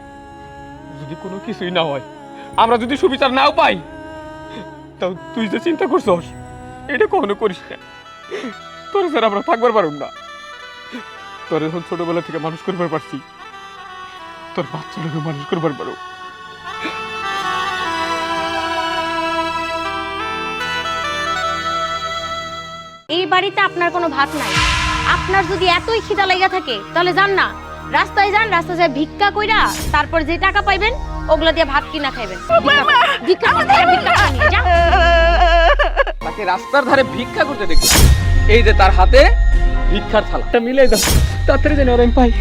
যদি কোনো কিছুই না হয়, আমরা যদি সুবিচার নাও পাই, তাও তুই যে চিন্তা করছস এটা কখনো করিস না। তোর স্যার আমরা থাকবার পারুম না। তোর এখন ছোটবেলা থেকে মানুষ করবার পারছি, তোর বাচ্চাটাকে মানুষ করবার পারো। এই বাড়িতে আপনার কোনো ভাত নাই। আপনার যদি এতই খিদা লাগা থাকে তাহলে যান না, রাস্তায় যান, রাস্তায় যায় ভিক্ষা কইরা তারপর যে টাকা পাইবেন ওগুলা দিয়ে ভাত কিনা খাইবেন। ভিক্ষা করতে ভিক্ষা নিয়ে যান। তাকে রাস্তার ধারে ভিক্ষা করতে দেখলাম, এই যে তার হাতে ভিক্ষার থালাটা মিলাই দাও, তাড়াতাড়ি যেন আমি পাই।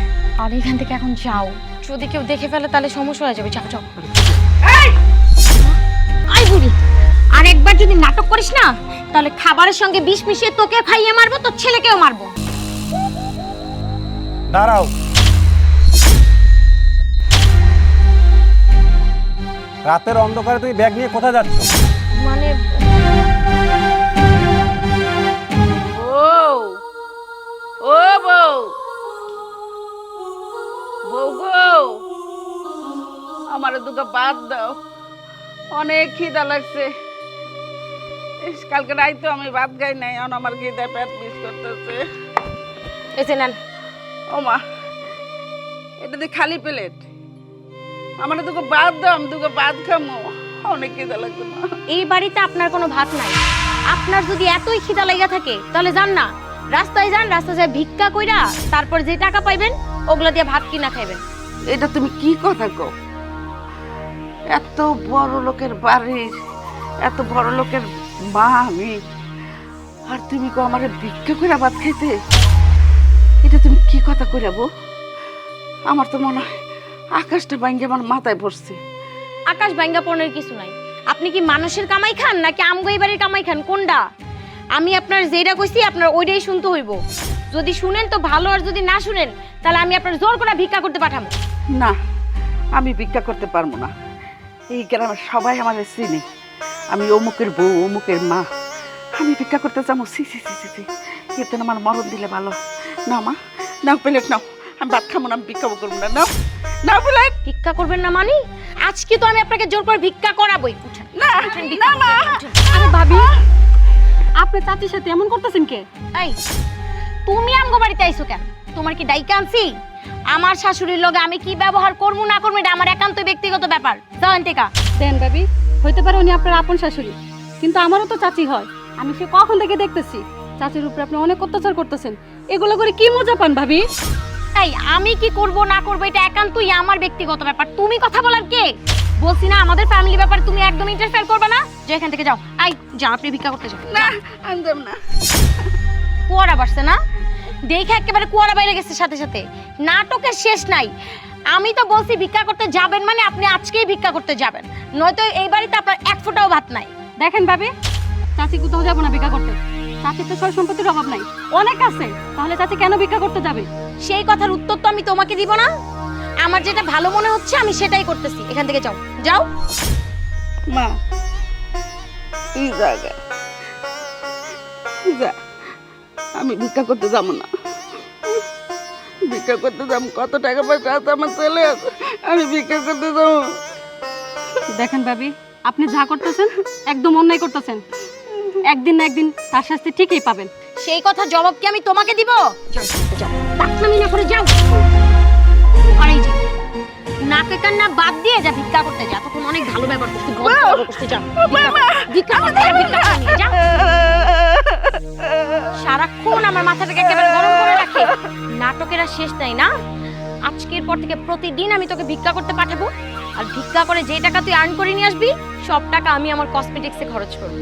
আর এখান থেকে এখন যাও, যদি কেউ দেখে ফেলে তাহলে সমস্যা হয়ে যাবে। যাও যাও। আই বুড়ি, আর একবার যদি নাটক করিস না তাহলে খাবারের সঙ্গে বিষ মিশিয়ে তোকে খাইয়ে মারবো, তোর ছেলেকেও মারবো। দাঁড়াও, রাতের অন্ধকারে তুমি ব্যাগ নিয়ে কোথায় যাচ্ছ? মানে বউ, ও বউ, বউ গো, আমার দুটো ভাত দাও, অনেক খিদা লাগছে। কালকে রাইতে আমি ভাত খাই নাই, এখন আমার খিদা পেট মিস করতেছে। এসে নেন। ও মা, এটা দিয়ে খালি প্লেট, আমার দুটো ভাত দাও, আমি দুটো ভাত খামো, অনেক খিদা লাগছে মা। এই বাড়িতে আপনার কোনো ভাত নাই। আপনার যদি এতই খিদা লাগা থাকে তাহলে যান না, রাস্তায় যান, রাস্তায় যায় ভিক্ষা কইরা তারপর যে টাকা পাইবেন ওগুলা দিয়ে ভাত কিনা খাইবেন। এটা তুমি কি কথা কও? এত বড় লোকের বাড়ির, এত বড় লোকের মা আমি, আর তুমি কো আমারে ভিক্ষা করে ভাত খাইতে? এটা তুমি কি কথা কইরাবো? আমার তো মনে হয় আকাশটা ভাঙ্গে আমার মাথায় পড়ছে। আকাশ ভাঙ্গা পড়নের কিছু নাই। আপনি কি মানুষের কামাই খান নাকি আমগো এই বাড়ির কামাই খান, কোনটা? আমি আপনার যেটা কইছি আপনার ওইটাই শুনতে হইব। যদি শুনেন তো ভালো, আর যদি না শুনেন তাহলে আমি আপনার জোর করে ভিক্ষা করতে পাঠাবো। না, আমি ভিক্ষা করতে পারবো না। এই গ্রামের সবাই আমাদের চিনি, আমি অমুকের বউ, অমুকের মা। আমি ভিক্ষা করতে যাবো? সি সি সি সি, এতে আমার মরণ দিলে ভালো। না মা, নাও প্লেট নাও, আমি ভাত খাবো না, আমি ভিক্ষা করবো না। নাও নাও প্লেট। ভিক্ষা করবেন না মানে আজকে তো আমি আপনাকে জোর করে ভিক্ষা করাবই। উঠেন। না না মা। আরে ভাবি, আপনি চাচির সাথে এমন করতেছেন কে? এই তুমি আমগো বাড়িতে আইছো কেন? তোমার কি ডাইকা আনছি? আমার শাশুড়ির লগে আমি কি ব্যবহার করবো না করবো এটা আমার একান্ত ব্যক্তিগত ব্যাপার। যাও এনতেকা। দেন ভাবি, হইতে পারে উনি আপনার আপন শাশুড়ি, কিন্তু আমারও তো চাচি হয়। আমি সে কখন থেকে দেখতেছি চাচির উপরে আপনি অনেক অত্যাচার করতেছেন। এগুলো করে কি মজা পান ভাবি? এই আমি কি করব না করব এটা একান্তই আমার ব্যক্তিগত ব্যাপার, তুমি কথা বলার কে? বলছি না আমাদের ফ্যামিলি ব্যাপার তুমি একদম ইন্টারফেয়ার করবে না। যে এখান থেকে যাও, আই যা, আপনি ভিক্ষা করতে যাও। না আমি যাব না। কুয়ারা বাড়ছে না, দেখে একেবারে কুয়ারা বাইরে গেছে সাথে সাথে। নাটকের শেষ নাই। আমি তো বলছি ভিক্ষা করতে যাবেন মানে আপনি আজকেই ভিক্ষা করতে যাবেন, নয়তো এই বাড়িতে আপনার এক ফোঁটাও ভাত নাই। দেখেন ভাবি, চাচি কোথাও যাবো না ভিক্ষা করতে। চাচির তো সয় সম্পত্তির অভাব নাই, অনেক আছে। তাহলে চাচি কেন ভিক্ষা করতে যাবে? সেই কথার উত্তর তো আমি তোমাকে দিব না। আমার যেটা ভালো মনে হচ্ছে আমি সেটাই করতেছি। এখান থেকে যাও, যাও। মা তুই জায়গা যা, আমি ভিক্ষা করতে যাব না। ভিক্ষা করতে যাব, কত টাকা পয়সা আছে আমার ছেলে আছে, আমি ভিক্ষা করতে যাব। দেখেন ভাবি, আপনি যা করতেছেন একদম অন্যায় করতেছেন। একদিন না একদিন তার শাস্তি ঠিকই পাবেন। সেই কথা জবাব কি আমি তোমাকে দিব? যাও, যাও, পাকনামি না করে যাও। আর এই যে নাকে কান্না বাদ দিয়ে যা ভিক্ষা করতে যা, তখন অনেক ভালো ব্যবহার করতে করতে যাও। ভিক্ষা করতে যা, ভিক্ষা করে নিয়ে যা। সারাক্ষণ আমার মাথাটাকে একেবারে গরম করে রাখে। নাটকের আর শেষ নাই না। আজকের পর থেকে প্রতিদিন আমি তোকে ভিক্ষা করতে পাঠাবো, আর ভিক্ষা করে যে টাকা তুই আর্ন করে নিয়ে আসবি সব টাকা আমি আমার কসমেটিক্সে খরচ করব।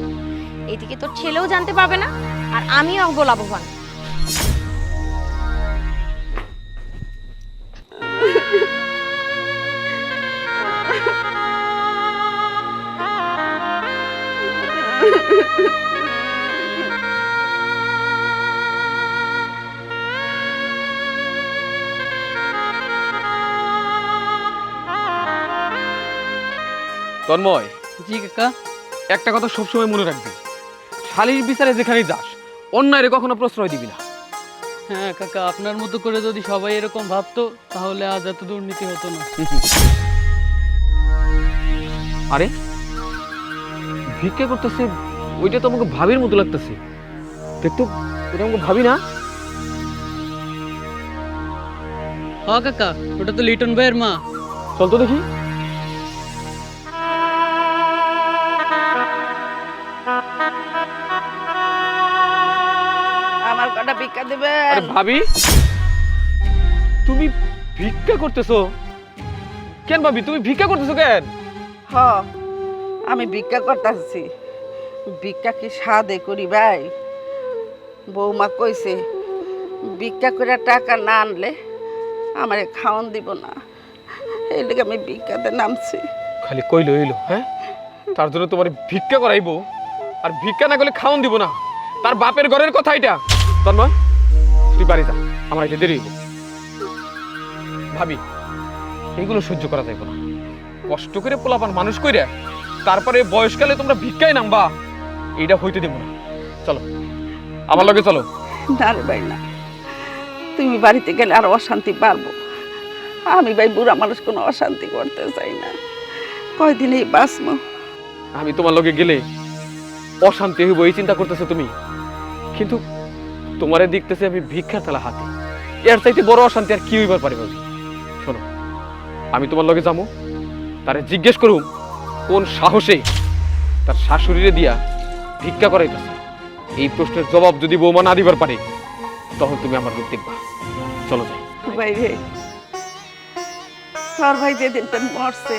এদিকে তোর ছেলেও জানতে পারবে না, আর আমিও হবো লাভবান। তন্ময়, জি কাকা। একটা কথা সবসময় মনে রাখবি, শালীর বিচারে যেখানে যাস অন্যায় কখনো প্রশ্রয় দিবি না। হ্যাঁ কাকা, আপনার মতো করে যদি সবাই এরকম ভাবতো তাহলে আজ এত দুর্নীতি হতো না। আরে ভিক্ষা করতেছে, ওইটা তো আমাকে ভাবির মতো লাগতেছে। দেখতো ওটা আমাকে ভাবি না? হ্যাঁ কাকা, ওটা তো লিটন ভাইয়ের মা। চল তো দেখি। আমার কটা ভিক্ষা দেবে? আরে ভাবি, তুমি ভিক্ষা করতেছো কেন? ভাবি তুমি ভিক্ষা করতেছো কেন? হ আমি ভিক্ষা করতেছি। ভিক্ষা কি সাদে করি ভাই? বৌমা কইছে ভিক্ষা করে টাকা না আনলে আমারে খাওয়ান দিব না, এই লেগে আমি ভিক্ষাতে নামছি। খালি কইলো এলো, হ্যাঁ? তার জন্য তোমার ভিক্ষা করাইবো, আর ভিক্ষা না করলে খাওন দিব না? তার বাপের ঘরের কথা এটা। তন্ময় তুই বাড়ি যা, আমার এটা দেরি হইব। ভাবি এগুলো সহ্য করা যাইব না। কষ্ট করে পোলাপান মানুষ কইরা তারপরে বয়সকালে তোমরা ভিক্ষায় নামবা, এইটা হইতে দেব না। চলো আমার লগে চলো। না রে ভাই না, তুমি বাড়িতে গেলে আর অশান্তি পারবো। আমি ভাই বুড়া মানুষ কোনো অশান্তি করতে চাই না। কয়দিন এই বাঁচবো। আমি তোমার লগে গেলে অশান্তি হইব এই চিন্তা করতেছো তুমি, কিন্তু তোমারে দেখতেছে আমি ভিক্ষার থালা হাতে। এর চাইতে বড় অশান্তি আর কি হইবার পারে ভাবি? শোনো, আমি তোমার লগে যাবো, তারে জিজ্ঞেস করুম কোন সাহসে তার শাশুড়িরে দিয়া ভিক্ষা করাইতেছে। এই প্রশ্নের জবাব যদি বৌমা না দিবার পারে তখন তুমি আমার রূপ দেখবা। চলো যাই। ভাই রে, তোর ভাই যেদিন তো মরছে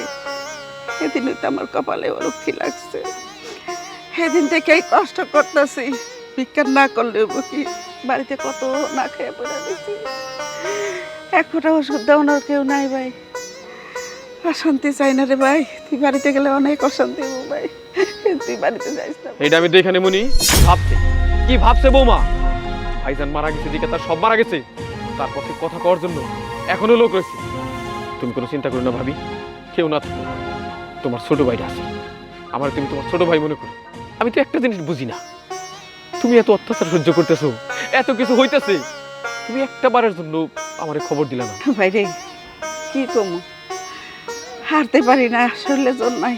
সেদিনই তো আমার কপালে অলক্ষী লাগছে। সেদিন থেকেই কষ্ট করতেছি। ভিক্ষা না করলে কি বাড়িতে কত না খেয়ে পড়ে দিছি। এক ফোঁটা ওষুধ দেওয়ানোর কেউ নাই ভাই। অশান্তি চাই না রে ভাই। তুই বাড়িতে গেলে অনেক অশান্তি হবো ভাই, তুই বাড়িতে যাইস না। এটা আমি দেখে নেমুনি। ভাবছে কি ভাবছে বৌমা? ভাইজান মারা গেছে দিকে তার সব মারা গেছে, তার পক্ষে কথা কওয়ার জন্য এখনো লোক রয়েছে। তুমি কোনো চিন্তা করো না ভাবি, কেউ না থাকো, তোমার ছোট ভাইটা আছে। আমার তুমি তোমার ছোট ভাই মনে করো। আমি তো একটা জিনিস বুঝি না, তুমি এত অত্যাচার সহ্য করতেছো, এত কিছু হইতেছে, তুমি একটা বারের জন্য আমার খবর দিলে না। ভাই রে কি কমু, হারতে পারি না, শরীরে জোর নাই,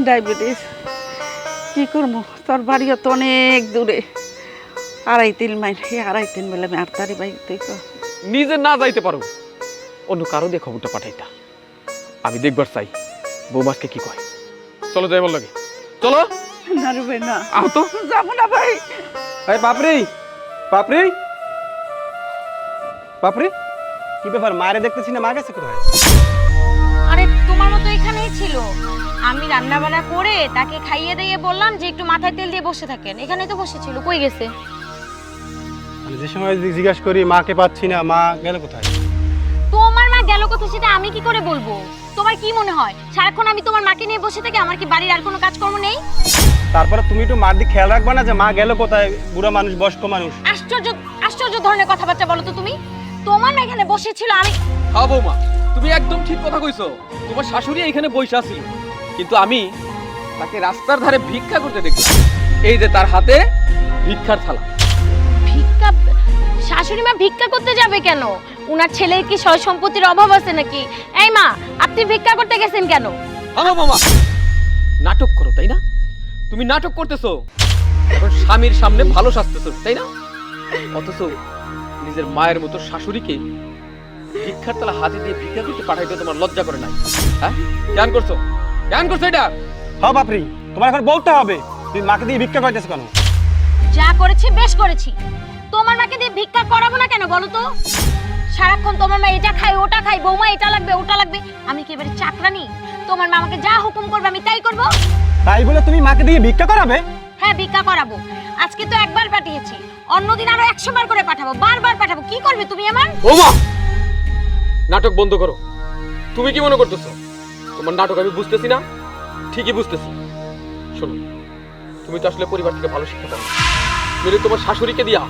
ডায়াবেটিস। কি করবো, তোর বাড়িও তো অনেক দূরে, 2.5-3 মাইল। এই 2.5-3 মাইল আমি আটতারি ভাই। তুই কর নিজে না যাইতে পারো, অন্য কারো দিয়ে খবরটা পাঠাইতা। আমি দেখবার চাই বৌমাসকে কি কয়। চলো যাই বল লাগে, চলো। না রে ভাই না, আহ তো যাবো না ভাই। এই পাপড়ি, পাপড়ি, পাপড়ি, কি ব্যাপার? মায়ের দেখতেছি না, মা গেছে কোথায়? আরে তোমার মতো এখানেই ছিল। আমি রান্না বান্না করে তাকে খাইয়ে দিয়ে বললাম যে একটু মাথায় তেল দিয়ে বসে থাকেন, এখানেই তো বসেছিল। কই গেছে? মানে যে সময় জিজ্ঞাসা করি মাকে পাচ্ছি না, মা গেল কোথায়? তোমার মা গেল কোথায় সেটা আমি কি করে বলবো? তোমার কি মনে হয় সারাক্ষণ আমি তোমার মাকে নিয়ে বসে থাকি? আমার কি বাড়ির আর কোনো কাজকর্ম নেই? তারপরে তুমি একটু মার দিক খেয়াল রাখবা না যে মা গেল কোথায়? বুড়া মানুষ, বয়স্ক মানুষ। আশ্চর্য আশ্চর্য ধরনের কথাবার্তা বলো তো তুমি। তোমার মা এখানে বসেছিল, আমি হ্যাঁ বৌমা, তুমি একদম ঠিক কথা কইছো। তোমার শাশুড়ি এখানে বইসা ছিল, কিন্তু আমি তাকে রাস্তার ধারে ভিক্ষা করতে দেখলাম। এই যে তার হাতে ভিক্ষার থালা। ভিক্ষা? শাশুড়ি মা ভিক্ষা করতে যাবে কেন? উনার ছেলের কি সয় সম্পত্তির অভাব আছে নাকি? এই মা, আপনি ভিক্ষা করতে গেছেন কেন? হ্যাঁ মামা, নাটক করো তাই না? তুমি নাটক করতেছো, এখন স্বামীর সামনে ভালো সাজতেছো তাই না? অথচ নিজের মায়ের মতো শাশুড়িকে ভিক্ষার তালা হাতে দিয়ে ভিক্ষা করতে পাঠাইতে তোমার লজ্জা করে নাই? হ্যাঁ, কেন করছো? কেন করছো এটা? হ্যাঁ বাপরি, তোমার এখন বলতে হবে তুমি মাকে দিয়ে ভিক্ষা করতেছো কেন? যা করেছি বেশ করেছি। তোমার মাকে দিয়ে ভিক্ষা করাবো না কেন বলো তো? সারাক্ষণ তোমার মা এটা খায় ওটা খায়, বৌমা এটা লাগবে ওটা লাগবে। আমি কি এবারে চাকরানি? তোমার মা আমাকে যা হুকুম করবে আমি তাই করব। তাই বলে তুমি মাকে দিয়ে ভিক্ষা করাবে? হ্যাঁ, ভিক্ষা করাবো। আজকে তো একবার পাঠিয়েছি, অন্যদিন আরো 100 বার করে পাঠাবো, বারবার পাঠাবো। কি করবে তুমি আমার? বৌমা, নাটক বন্ধ করো। তুমি কি মনে করতেছো তোমার নাটক আমি বুঝতেছি না? ঠিকই বুঝতেছি। শোনো, তুমি তো আসলে পরিবার থেকে ভালো শিক্ষা পাও। যদি তোমার শাশুড়িকে দিয়া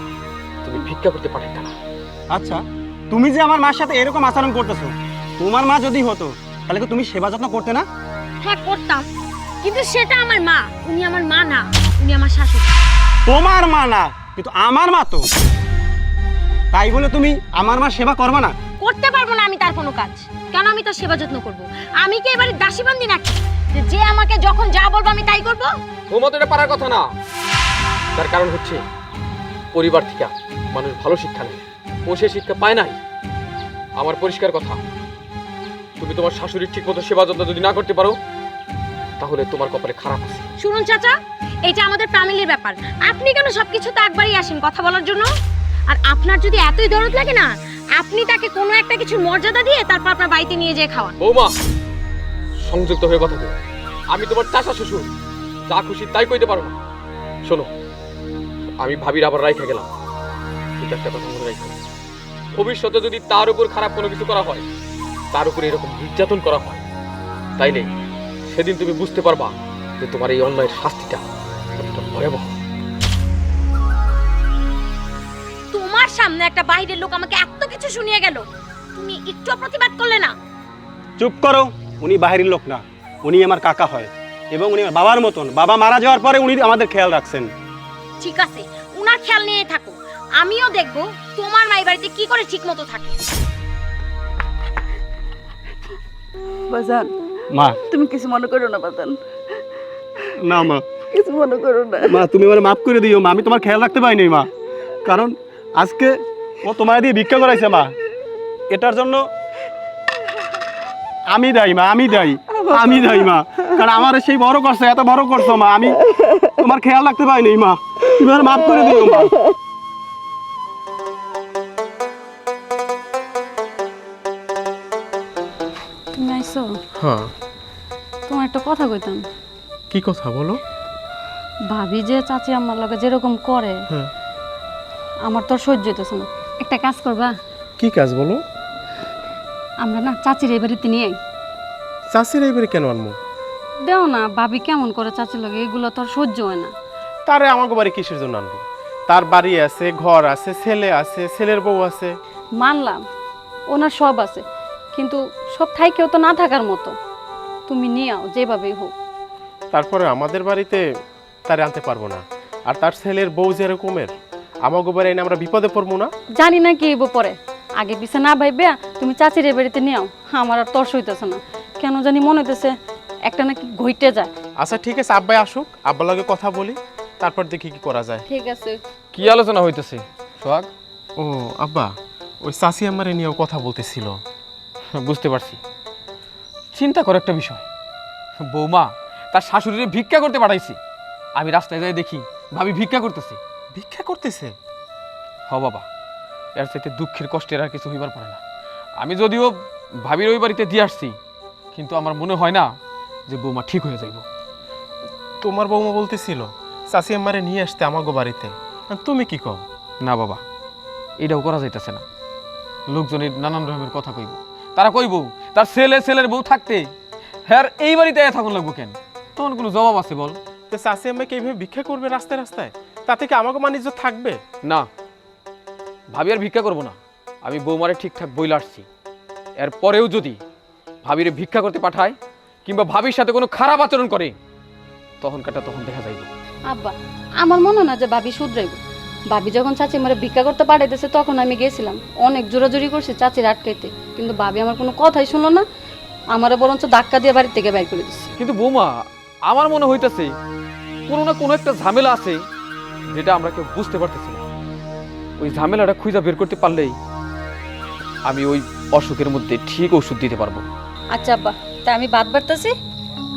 তুমি ভিক্ষা করতে পাঠাইতা না। আচ্ছা, তুমি যে আমার মার সাথে এরকম আচরণ করতেছো, তোমার মা যদি হতো তাহলে কি তুমি সেবা যত্ন করতে না? হ্যাঁ করতাম, কিন্তু সেটা আমার মা, উনি আমার মা না, উনি আমার শাশুড়ি। তোমার মা না, কিন্তু আমার মা তো। তাই বলে তুমি আমার মা সেবা করবে না? করতে পারবো না আমি তার কোনো কাজ। কেন আমি তার সেবা যত্ন করব? আমি কি এবারে দাসীবান্দি নাকি যে আমাকে যখন যা বলবো আমি তাই করব? তোমার তো এটা পারার কথা না। তার কারণ হচ্ছে পরিবার থেকে মানুষ ভালো শিক্ষা নেয়, ও সে শিক্ষা পায় নাই। আমার পরিষ্কার কথা, তুমি তোমার শাশুড়ির ঠিক মতো সেবা যত্ন যদি না করতে পারো তাহলে তোমার কপালে খারাপ আছে। শুনুন চাচা, এটা আমাদের ফ্যামিলির ব্যাপার। আপনি কেন সবকিছু তো একবারই আসেন কথা বলার জন্য? আর আপনার যদি এতই দরদ লাগে না, আপনি তাকে কোনো একটা কিছুর মর্যাদা দিয়ে তারপর আপনার বাড়িতে নিয়ে যেয়ে খাওয়ান। বৌমা, সংযুক্ত হয়ে কথা বলো। আমি তোমার চাচা শ্বশুর, যা খুশি তাই কইতে পারো না। শোনো, আমি ভাবির আবার রাইখা গেলাম, কিন্তু একটা কথা মনে রাখো, ভবিষ্যতে যদি তার উপর খারাপ কোনো কিছু করা হয়, তার উপর এরকম নির্যাতন করা হয়, তাইলে সেদিন তুমি বুঝতে পারবা যে তোমার এই অন্যায়ের শাস্তিটা কতটা ভয়াবহ। তোমার সামনে একটা বাইরের লোক আমাকে এত কিছু শুনিয়ে গেল, তুমি একটু প্রতিবাদ করলে না? চুপ করো, উনি বাহিরের লোক না, উনি আমার কাকা হয় এবং উনি আমার বাবার মতন। বাবা মারা যাওয়ার পরে উনি আমাদের খেয়াল রাখছেন। ঠিক আছে, উনার খেয়াল নিয়ে থাকো, আমিও দেখবো তোমার মাই বাড়িতে কি করে ঠিক মতো থাকে। বাজান, মা, তুমি কিছু মনে করো না বাজান, না মা, কিছু মনে করো না। মা তুমি আমার মাফ করে দিও মা, আমি তোমার খেয়াল রাখতে পারিনি মা, কারণ আজকে ও তোমার দিয়ে ভিক্ষা করাইছে মা, এটার জন্য আমি দায়ী মা, আমি দায়ী, আমি দায়ী মা, কারণ আমার সেই বড় করছে, এত বড় করছো মা, আমি তোমার খেয়াল রাখতে পারিনি মা, তুমি আমার মাফ করে দিও মা। তুমি আইছো? হ্যাঁ, তোমার একটা কথা কইতাম। কি কথা বলো? ভাবি যে চাচি আমার লগে যেরকম করে, হ্যাঁ। আমার তো আর সহ্য হইতেছে না। একটা কাজ করবা? কি কাজ বলো? আমরা না চাচির এই বাড়িতে নিয়ে আই। চাষির এইবারে কেন আনবো? দেও না, ভাবি কেমন করে চাচির লগে, এগুলো তো আর সহ্য হয় না। তারে আমাকে বাড়ি কিসের জন্য আনবো? তার বাড়ি আছে, ঘর আছে, ছেলে আছে, ছেলের বউ আছে। মানলাম ওনার সব আছে, কিন্তু সব থাইকেও তো না থাকার মতো। তুমি নিয়ে আও যেভাবেই হোক। তারপরে আমাদের বাড়িতে তারে আনতে পারবো না, আর তার ছেলের বউ যেরকমের, আমাকে বাড়ি এনে আমরা বিপদে পড়বো না? জানি না কি হইব পরে, আগে পিছে না ভাইবে তুমি চাচির এই বাড়িতে নিয়ে আও। আমার আর তর্স হইতেছে না, কেন জানি মনে হইতেছে একটা নাকি ঘইটে যায়। আচ্ছা ঠিক আছে, আব্বাই আসুক, আব্বার লগে কথা বলি, তারপর দেখি কি করা যায়। ঠিক আছে। কি আলোচনা হইতেছে সোহাগ? ও আব্বা, ওই চাষি আমারে নিয়েও কথা বলতেছিল। বুঝতে পারছি। চিন্তা কর একটা বিষয়, বৌমা তার শাশুড়িরে ভিক্ষা করতে পাঠাইছি। আমি রাস্তায় যাই দেখি ভাবি ভিক্ষা করতেছে। ভিক্ষা করতেছে? হ বাবা, এর চাইতে দুঃখের কষ্টের আর কিছু হইবার পারে না। আমি যদিও ভাবির ওই বাড়িতে দিয়ে আসছি, কিন্তু আমার মনে হয় না যে বৌমা ঠিক হয়ে যাইব। তোমার বৌমা বলতেছিল চাচি আমারে নিয়ে আসতে আমাগো বাড়িতে, আর তুমি কি কও? না বাবা, এটাও করা যাইতেছে না। লোকজনের নানান রকমের কথা কইব, তারা কইব তার ছেলের বউ থাকতে হ্যাঁ এই বাড়িতে থাকুন লাগবো কেন? তখন কোনো জবাব আছে বল? তো চাচি আমাকে এইভাবে ভিক্ষা করবে রাস্তায় রাস্তায়, তাতে কি আমাকে বাণিজ্য থাকবে? না, ভাবি আর ভিক্ষা করবো না। আমি বৌমারে ঠিকঠাক বইলে আসছি। এরপরেও যদি ভাবিরে ভিক্ষা করতে পাঠায় কিংবা ভাবির সাথে কোনো খারাপ আচরণ করে, তখন দেখা যাইব। আব্বা, আমার মনে হয় না যে ভাবি শুধরাইব। ভাবি যখন চাচি আমার ভিক্ষা করতে পাঠাইতেছে তখন আমি গেছিলাম, অনেক জোরাজুরি করছি চাচির আটকাইতে, কিন্তু ভাবি আমার কোনো কথাই শুনলো না, আমারে বরঞ্চ ধাক্কা দিয়ে বাড়ি থেকে বাইর করে দিচ্ছে। কিন্তু বৌমা, আমার মনে হইতেছে কোনো না কোনো একটা ঝামেলা আছে যেটা আমরা কেউ বুঝতে পারতেছি না। ওই ঝামেলাটা খুঁজে বের করতে পারলেই আমি ওই অসুখের মধ্যে ঠিক ওষুধ দিতে পারবো। আচ্ছা আব্বা, তাই আমি ভাত বাড়তেছি,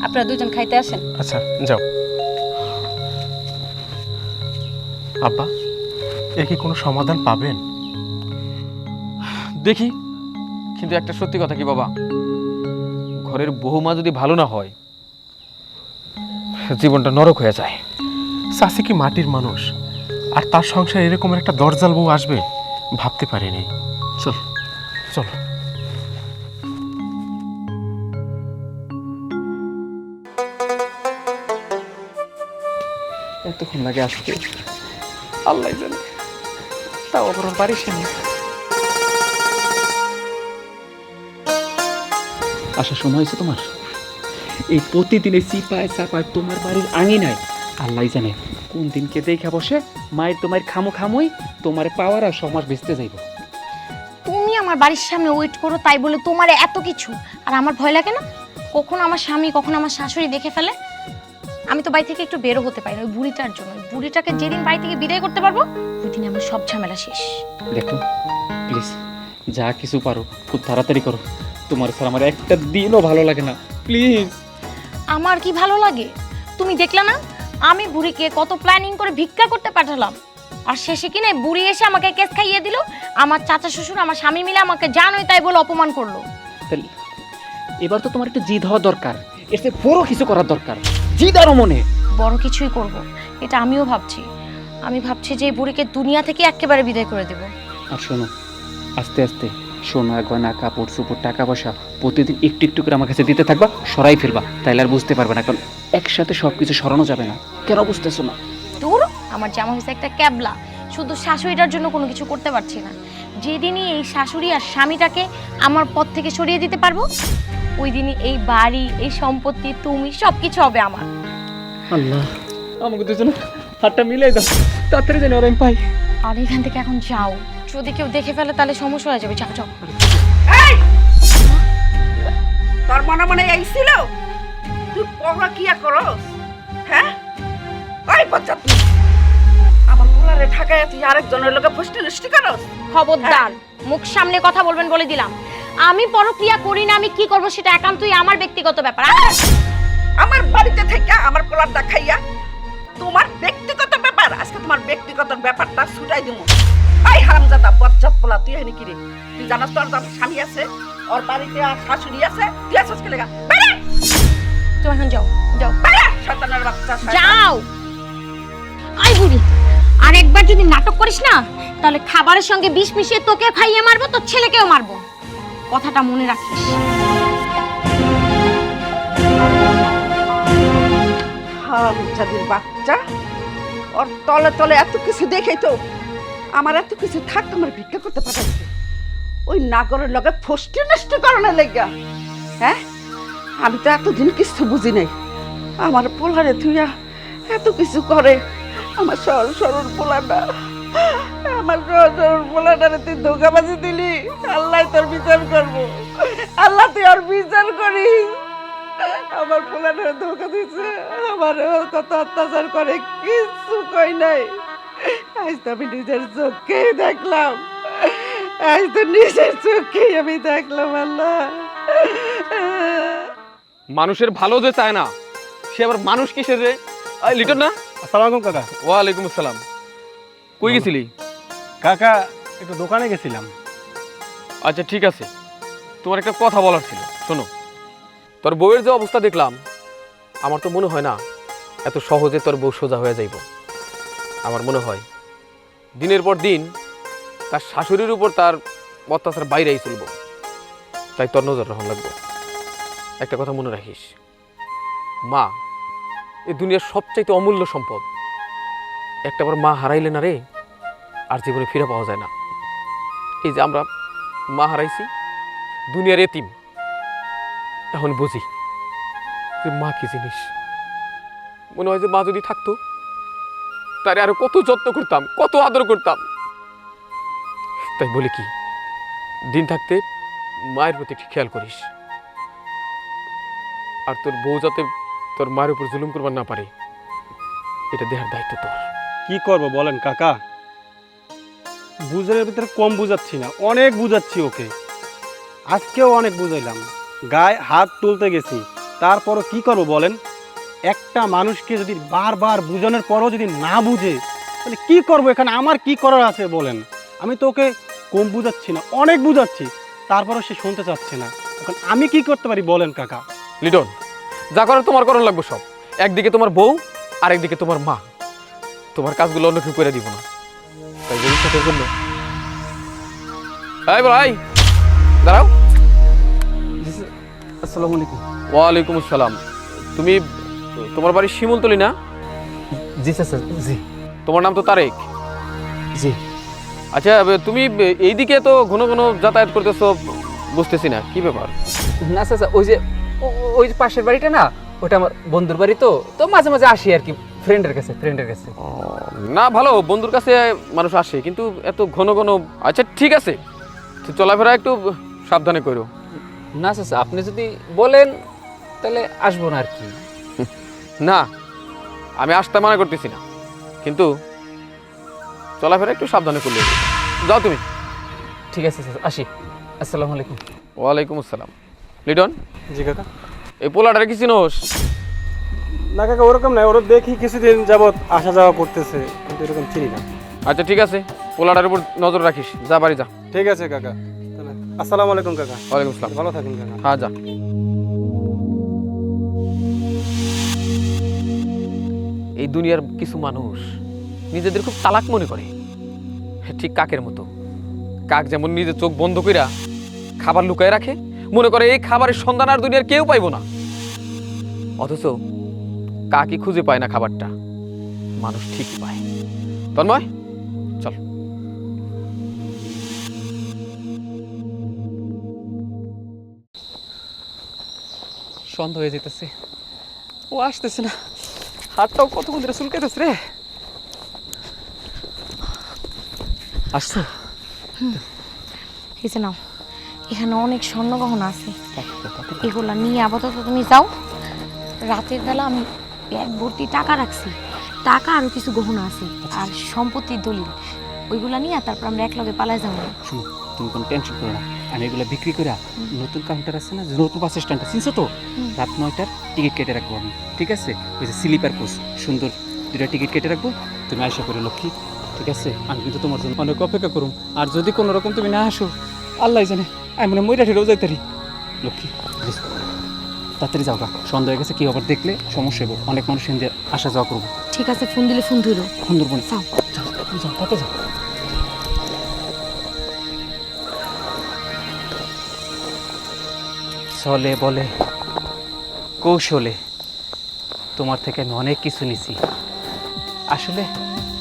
আপনারা দুজন খাইতে আসেন। আচ্ছা যাও। আব্বা, এর কি কোনো সমাধান পাবেন? দেখি, কিন্তু একটা সত্যি কথা কি বাবা, ঘরের বৌমা যদি ভালো না হয় জীবনটা নরক হয়ে যায়। চাচি কি মাটির মানুষ, আর তার সংসারে এরকম একটা দরজাল বউ আসবে ভাবতে পারিনি। চল চলো। এতক্ষণ লাগে আসতে, আল্লাহ জানে। তাও আবার ওর বাড়ির সামনে আসার সময় হয়েছে তোমার? এই প্রতিদিন এই চিপায় চাপায় তোমার বাড়ির আঙিনায় আল্লাহ জানে কোন দিনকে দেখা বসে মায়ের তোমার খামোই তোমার পাওয়ার আর সমাজ বেচতে যাইব। তুমি আমার বাড়ির সামনে ওয়েট করো তাই বলে তোমার এত কিছু, আর আমার ভয় লাগে না? কখন আমার স্বামী কখন আমার শাশুড়ি দেখে ফেলে। আমি তো বাড়ি থেকে একটু বেরো হতে পারি না ওই বুড়িটার জন্য। ওই বুড়িটাকে যেদিন বাড়ি থেকে বিদায় করতে পারবো ওই দিন আমার সব ঝামেলা শেষ। দেখো প্লিজ, যা কিছু পারো খুব তাড়াতাড়ি করো। তোমার স্যার আমার একটা দিনও ভালো লাগে না, প্লিজ। আমার কি ভালো লাগে? তুমি দেখলে না আমি বুড়িকে কত প্ল্যানিং করে ভিক্ষা করতে পাঠালাম, আর শেষে কি না বুড়ি এসে আমাকে কেস খাইয়ে দিল। আমার চাচা শ্বশুর আমার স্বামী মিলে আমাকে জানোই তাই বলে অপমান করলো। তাহলে এবার তো তোমার একটু জিদ হওয়া দরকার, এর চেয়ে বড় কিছু করার দরকার। জিদ আরো মনে বড় কিছুই করব, এটা আমিও ভাবছি। আমি ভাবছি যে এই বুড়িকে দুনিয়া থেকে একেবারে বিদায় করে দেব। আর শোনো, আস্তে আস্তে সোনা গয়না কাপড় চোপড় টাকা পয়সা প্রতিদিন একটু একটু করে আমার কাছে দিতে থাকবা, সরাই ফেলবা, তাইলে আর বুঝতে পারবে না। কারণ একসাথে সবকিছু সরানো যাবে না। কেন বুঝতেছো না? দূর, আমার জামা হয়েছে একটা ক্যাবলা, শুধু শাশুড়িটার জন্য কোনো কিছু করতে পারছি না। যেদিনই এই শাশুড়ি আর স্বামীটাকে আমার পথ থেকে সরিয়ে দিতে পারবো, ওই দিনই এই বাড়ি এই সম্পত্তি তুমি সবকিছু হবে আমার। আল্লাহ, আমাকে দুজনে হাতটা মিলাই দাও, তাড়াতাড়ি যেন আমি পাই। আর এখান থেকে এখন যাও, যদি কেউ দেখে ফেলে তাহলে সমস্যা হয়ে যাবে। যাও যাও। এই তোর মনে এই ছিল তুই পড়া কি করস? হ্যাঁ, ওই বাচ্চা তুই আমার পোলারে ঢাকায় তুই আরেকজনের লোকে ফষ্টি নষ্টি করস। খবরদার, মুখ সামনে কথা বলবেন বলে দিলাম। আমি পরক্রিয়া করি না, আমি কি করব সেটা একান্তই আমার ব্যক্তিগত ব্যাপার। আমার বাড়িতে থেকে আমার পোলার দেখাইয়া তোমার ব্যক্তিগত ব্যাপার। আজকে তোমার ব্যক্তিগত ব্যাপারটা ছুটাই দিমু। এই হারামজাদা বজ্জাত পোলা, তুই এখানে কি রে? তুই জানাস তোর স্বামী আছে, ওর বাড়িতে আর শাশুড়ি আছে, তুই আসছিস কে লাগা? বাইরে তুমি এখন যাও যাও বাইরে, শয়তানের বাচ্চা যাও। আই বুড়ি, আর একবার যদি নাটক করিস না তাহলে খাবারের সঙ্গে বিষ মিশিয়ে তোকে খাইয়ে মারবো, তোর ছেলেকেও মারবো। কথাটা মনে রাখিস। হারামজাদির বাচ্চা, ওর তলে তলে এত কিছু দেখেই তো আমার এত কিছু থাক তোমার ভিক্ষা করতে পাঠাচ্ছে। ওই নাগরের লগে ফষ্টি নষ্ট করানোর লেগা। হ্যাঁ, আমি তো এতদিন কিছু বুঝি নাই। আমার পোলারে তুইয়া এত কিছু করে, আমার সরল সরল পোলাটা, আমার সরল সরল পোলাটারে তুই ধোকাবাজি দিলি। আল্লাহ তোর বিচার করবো, আল্লাহ তুই ওর বিচার করিস। আমার পোলাটারে ধোকা দিছে, আমার কত অত্যাচার করে, কিছু কই নাই। আজ তো আমি নিজের চোখেই দেখলাম, আজ তো নিজের চোখেই আমি দেখলাম। আল্লাহ, মানুষের ভালো যে চায় না সে আবার মানুষ কিসের রে? লিটন না? আসসালামু আলাইকুম কাকা। ওয়ালাইকুম আসসালাম। কই গেছিলি? কাকা একটু দোকানে গেছিলাম। আচ্ছা ঠিক আছে, তোমার একটা কথা বলার ছিল, শোনো। তোর বউয়ের যে অবস্থা দেখলাম, আমার তো মনে হয় না এত সহজে তোর বউ সোজা হয়ে যাইব। আমার মনে হয় দিনের পর দিন তার শাশুড়ির উপর তার অত্যাচার বাইরেই চলব। তাই তোর নজর রাখা লাগবে। একটা কথা মনে রাখিস, মা এই দুনিয়ার সবচাইতে অমূল্য সম্পদ। একটাবার মা হারাইলে না রে, আর জীবনে ফিরে পাওয়া যায় না। এই যে আমরা মা হারাইছি, দুনিয়ার এতিম, এখন বুঝি যে মা কি জিনিস। মনে হয় যে মা যদি থাকতো, তারে আরো কত যত্ন করতাম, কত আদর করতাম। তাই বলি কি, দিন থাকতে মায়ের প্রতি একটু খেয়াল করিস। আর তোর বউ যাতে তোর মায়ের উপর জুলুম করবার না পারে, এটা দেখার দায়িত্ব তোর। কি করব বলেন কাকা? বুঝানোর ভিতরে কম বুঝাচ্ছি না, অনেক বুঝাচ্ছি ওকে। আজকেও অনেক বুঝাইলাম, গায়ে হাত তুলতে গেছি, তারপরও কি করব বলেন? একটা মানুষকে যদি বারবার বুঝানোর পরও যদি না বুঝে, তাহলে কি করব? এখানে আমার কি করার আছে বলেন? আমি তো ওকে কম বুঝাচ্ছি না, অনেক বুঝাচ্ছি, তারপরও সে শুনতে চাচ্ছে না। এখন আমি কি করতে পারি বলেন কাকা? লিটন, যা করার তোমার করার লাগবে সব। একদিকে তোমার বউ, আর একদিকে তোমার মা। তোমার কাজগুলো অন্য কেউ করে দিব না। তাই ভবিষ্যতের জন্য এই ভাই দাঁড়াও। আসসালামু আলাইকুম। ওয়ালাইকুম আসসালাম। তুমি তোমার বাড়ি শিমুলতলি না? জি চাচা, জি তোমার নাম তো তারেক। জি। আচ্ছা, তুমি এইদিকে তো ঘন ঘন যাতায়াত করতেছো, বুঝতেছি না কি ব্যাপার। না চাচা, ওই যে পাশের বাড়িটা না, ওটা আমার বন্ধুর বাড়ি, তো তো মাঝে মাঝে আসি আর কি, ফ্রেন্ডের কাছে। না, ভালো, বন্ধুর কাছে মানুষ আসে, কিন্তু এত ঘন ঘন। আচ্ছা ঠিক আছে, তো চলাফেরা একটু সাবধানে করো। না চাচা, আপনি যদি বলেন তাহলে আসবো না আর কি। না, আমি আসতে মানা করতেছি না, কিন্তু চলাফেরা একটু সাবধানে করলে। যাও তুমি। ঠিক আছে চাচা, আসি। আসসালামু আলাইকুম। ওয়ালাইকুম আসসালাম। লিটন, জি কাকা। এই পোলাটার কি চিনোস? না কাকা, ওরকম নাই, ওরা দেখি কিছুদিন যাবত আসা যাওয়া করতেছে, কিন্তু এরকম চিনি না। আচ্ছা ঠিক আছে, পোলাটার উপর নজর রাখিস। যা বাড়ি যা। ঠিক আছে কাকা, তাহলে আসসালামু আলাইকুম কাকা। ওয়ালাইকুম আসসালাম। ভালো থাকুন কাকা। হ্যাঁ যা। এই দুনিয়ার কিছু মানুষ নিজেদের খুব চালাক মনে করে, ঠিক কাকের মতো। কাক যেমন নিজের চোখ বন্ধ কইরা খাবার লুকায় রাখে, মনে করে এই খাবারের সন্ধান আর দুনিয়ার কেউ পাইব না। অথচ কাকই খুঁজে পায় না খাবারটা, মানুষ ঠিকই পায়। তন্ময়, চল। সন্ধ্যা হয়ে যেতেছে, ও আসতেছে না। হাতটাও কতক্ষণ ধরে চুলকাইতেছে রে। আসছো? এই যে নাও, এখানে অনেক স্বর্ণ গহনা আছে, এগুলা নিয়ে আপাতত তুমি যাও। রাতের বেলা আমি ব্যাগ ভর্তি টাকা রাখছি, টাকা আরো কিছু গহনা আছে, আর সম্পত্তির দলিল, ওইগুলা নিয়ে তারপর আমরা একলগে পালায় যাবো। শুনো, তুমি কোনো টেনশন করো না, আমি এগুলো বিক্রি করে নতুন কাউন্টার আছে না, নতুন বাস স্ট্যান্ডটা চিনছো তো, রাত 9টার টিকিট কেটে রাখবো আমি। ঠিক আছে? ওই যে স্লিপার কোচ সুন্দর 2টা টিকিট কেটে রাখবো, তুমি আশা করে লক্ষ্মী। ঠিক আছে? আমি কিন্তু তোমার জন্য অনেক অপেক্ষা করুম, আর যদি কোনো রকম তুমি না আসো, আল্লাহ জানে আমি মনে মইরা ঠেরেও যাইতারি। লক্ষ্মী প্লিজ তাড়াতাড়ি যাও গা, সন্ধ্যা হয়ে গেছে, কি আবার দেখলে সমস্যা হবে, অনেক মানুষ এনে আসা যাওয়া করবো। ঠিক আছে, ফোন দিলে ফোন ধরো। সুন্দরবনে যাও যাও, তুমি যাও, তাতে যাও। চলে বলে কৌশলে তোমার থেকে আমি অনেক কিছু নিছি। আসলে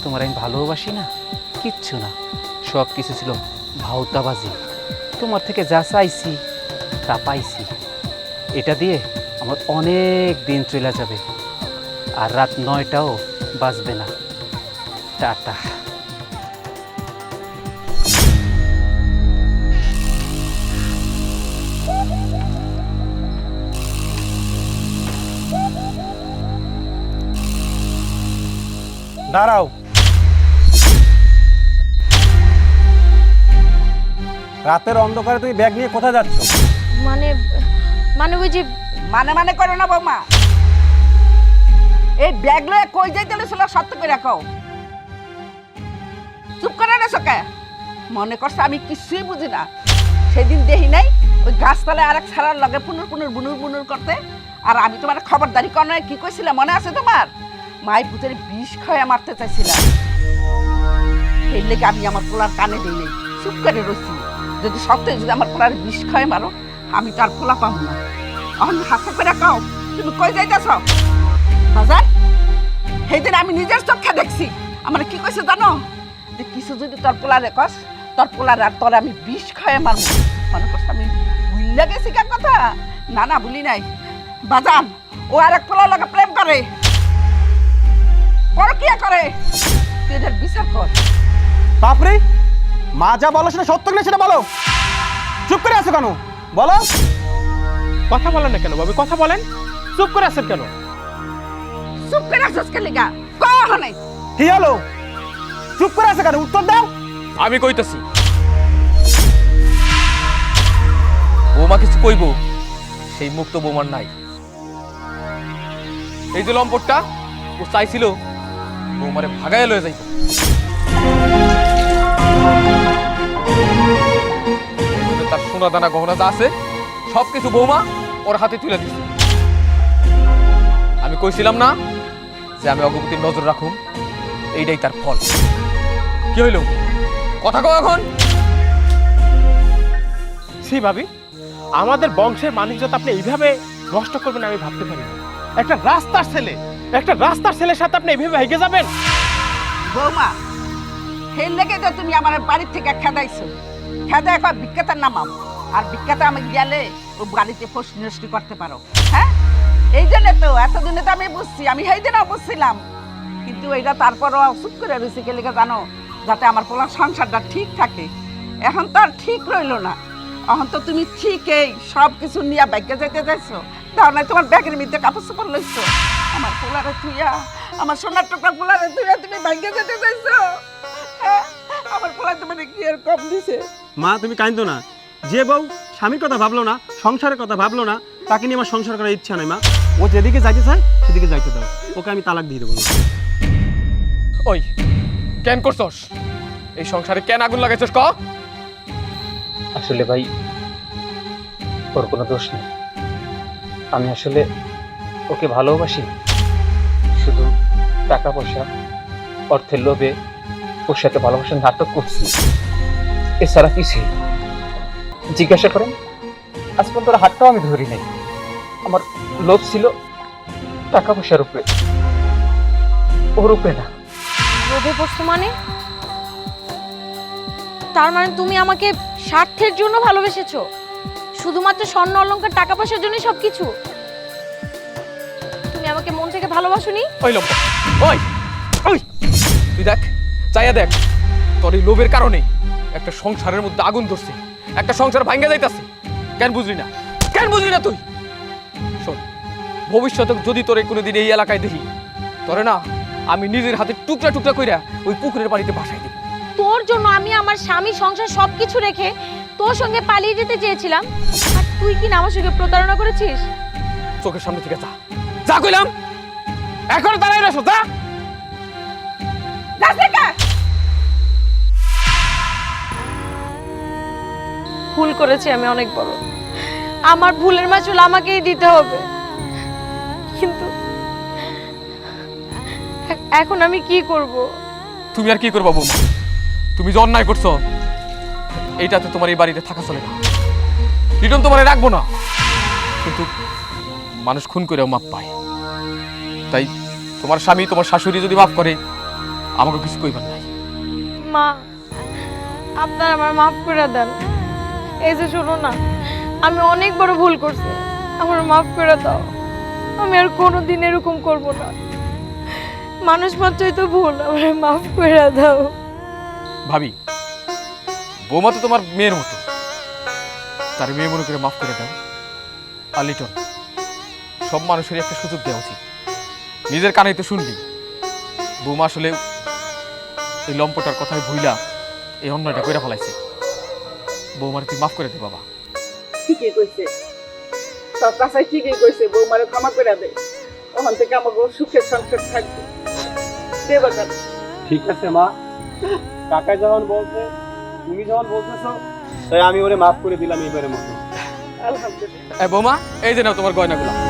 তোমার আমি ভালোবাসি না, কিচ্ছু না, সব কিছু ছিল ভাওতাবাজি। তোমার থেকে যা চাইছি তা পাইছি, এটা দিয়ে আমার অনেক দিন চলে যাবে, আর রাত 9টাও বাজবে না। টাটা। দাঁড়াও, রাতের অন্ধকারে তুমি ব্যাগ নিয়ে কোথায় যাচ্ছ? মানে মানে ওই যে মানে মানে করো না বৌমা, এই ব্যাগ লয়ে কই যাইতে ছিল সত্য করে কও। চুপ করে রেছো কে? মনে করছে আমি কিছুই বুঝি না? সেদিন দেখি নাই ওই গাছতলায় আরেক ছাড়ার লগে পুনুর পুনুর বুনুর বুনুর করতে, আর আমি তোমার খবরদারি কর কি কইছিলাম মনে আছে তোমার? মাই পুতের বিষ খাওয়া মারতে চাইছিলাম। সেই লেগে আমি আমার পোলার কানে দিই নাই, চুপ করে রয়েছি। যদি সত্যি যদি আমার পোলার বিষ খাওয়া মারো, আমি তার পোলা পাবো না। এখন হাসা করে কাও তুমি কই যাইতেছ? বাজার সেইদিন আমি নিজের চোখে দেখছি। আমার কি কইছে জানো? যে কিছু যদি তোর পোলারে কস, তোর পোলার আর তোর আমি বিষ খাওয়া মারবো। মনে করছে আমি ভুলে গেছি কার কথা? না না ভুলি নাই। বাজান ও আরেক পোলার লগে প্রেম করে, পরকিয়া করে। তুই এদের বিচার কর। বাপরে, মা যা বলো সেটা সত্য কিনা সেটা বলো। চুপ করে আছো কেন বলো? কথা বলেন না কেন ভাবি? কথা বলেন, চুপ করে আছেন কেন? চুপ করে আসছ কে লিগা? কহ নাই কি হলো? চুপ করে আছো কেন? উত্তর দাও। আমি কইতাছি, বৌমা কিছু কইব সেই মুখ তো বৌমার নাই। এই যে লম্পটটা ও চাইছিল বৌমারে ভাগায় লয়ে যাইত, তার সোনা দানা গহনা যা আছে সবকিছু বৌমা ওর হাতে তুলে দিচ্ছে। আমি কইছিলাম না যে আমি অগ্রগতির নজর রাখুম? এইটাই তার ফল। কি হইল? কথা কও এখন। সি ভাবি, আমাদের বংশের মানিজ্যতা আপনি এইভাবে নষ্ট করবেন আমি ভাবতে পারি না। একটা রাস্তার ছেলের সাথে আপনি এইভাবে হেগে যাবেন? বৌমা, সেই লেগে তো তুমি আমার বাড়ির থেকে খেদাইছো। খেদাই এখন বিখ্যাতার নামাম, আর বিখ্যাত আমি গেলে ও বাড়িতে ফসি নষ্টি করতে পারো। হ্যাঁ, এই জন্য তো এতদিনে তো আমি বুঝছি, আমি সেই দিনও বুঝছিলাম। কিন্তু এটা তারপরও চুপ করে রয়েছে কে লেগে জানো? যাতে আমার পোলার সংসারটা ঠিক থাকে। এখন তো আর ঠিক রইল না। এখন তো তুমি ঠিকই সব কিছু নিয়ে ব্যাগে যেতে চাইছো। তাও নাই তোমার ব্যাগের মধ্যে কাপড় চোপড় লইছো। আমার পোলারে তুইয়া, আমার সোনার টুকরা পোলারে তুইয়া তুমি ব্যাগে যেতে চাইছো। হ্যাঁ, আমার পোলা তোমার কি আর কম দিছে? মা তুমি কাঁদো না। যে বউ স্বামীর কথা ভাবলো না, সংসারের কথা ভাবলো না, তাকে নিয়ে আমার সংসার করার ইচ্ছা নেই মা। ও যেদিকে যাইতে চায় সেদিকে যাইতে দাও। ওকে আমি তালাক দিয়ে দেবো না। ওই কেন করছস? এই সংসারে কেন আগুন লাগাইছস ক? আসলে ভাই ওর কোনো দোষ নেই। আমি আসলে ওকে ভালোবাসি, শুধু টাকা পয়সা অর্থের লোভে ওর সাথে ভালোবাসার নাটক করছি, এছাড়া কিছুই। জিজ্ঞাসা করেন, আজ পর্যন্ত ওর হাতটাও আমি ধরি নাই। আমার লোভ ছিল টাকা পয়সার উপরে, ওর উপরে না। লোভে পড়ছো মানে? তার মানে তুমি আমাকে স্বার্থের জন্য ভালোবেসেছো? শুধুমাত্র স্বর্ণ অলংকার টাকা পয়সার জন্য সবকিছু? তুমি আমাকে মন থেকে ভালোবাসোনি? ওই লম্বা, ওই ওই তুই দেখ, চাইয়া দেখ, তোর এই লোভের কারণে একটা সংসারের মধ্যে আগুন ধরছে, একটা সংসার ভাঙ্গা যাইতাছে। কেন বুঝলি না? কেন বুঝলি না তুই? শোন, ভবিষ্যতে যদি তোরে কোনোদিন এই এলাকায় দেখি, তোরে না আমি নিজের হাতে টুকরা টুকরা কইরা ওই পুকুরের পানিতে ভাসাই দেব। তোর জন্য আমি আমার স্বামী সংসার সবকিছু রেখে তোর সঙ্গে পালিয়ে যেতে চেয়েছিলাম, আর তুই কি না আমার সঙ্গে প্রতারণা করেছিস? চোখের সামনে থেকে যা, যা কইলাম। এখন দাঁড়াই রয়েছো, যা। ভুল করেছি আমি অনেক বড়। আমার ভুলের মাসুল আমাকেই দিতে হবে। কিন্তু এখন আমি কি করব? তুমি আর কি করবা বৌমা? তুমি যে অন্যায় করছো, এইটাতে তোমার এই বাড়িতে থাকা চলে না। রিটন তোমার রাখবো না, কিন্তু মানুষ খুন করেও মাপ পায়। তাই তোমার স্বামী, তোমার শাশুড়ি যদি মাফ করে, আমাকে কিছু কইবার নাই। মা, আপনার আমার মাফ করে দেন। এই যে শোনো না, আমি অনেক বড় ভুল করছি, আমার মাফ করে দাও। আমি আর কোনোদিন এরকম করব না। মানুষ মাত্রই তো ভুল, আমার মাফ করে দাও। ভাবি, বৌমা তো তোমার মেয়ের মতো, তার মেয়ে মনে করে মাফ করে দাও। আর লিটন, সব মানুষের একটা সুযোগ দেওয়া উচিত। নিজের কানেই তো শুনলি বৌমা আসলে এই লম্পটার কথায় ভুইলা এই অন্যায়টা কইরা ফেলাইছে। বৌমার তুই মাফ করে দে বাবা। ঠিকই কইছে, সব কাছে ঠিকই কইছে, বৌমারে ক্ষমা করে দে। ওখান থেকে আমাকে সুখের সংসার থাকবে দেবা কেন? ঠিক আছে মা, কাকা যখন বলছে, তুমি যখন বলতেছো, তাই আমি ওরে মাফ করে দিলাম এইবারের মতো। আলহামদুলিল্লাহ। বৌমা এই যে নাও তোমার গয়নাগুলো।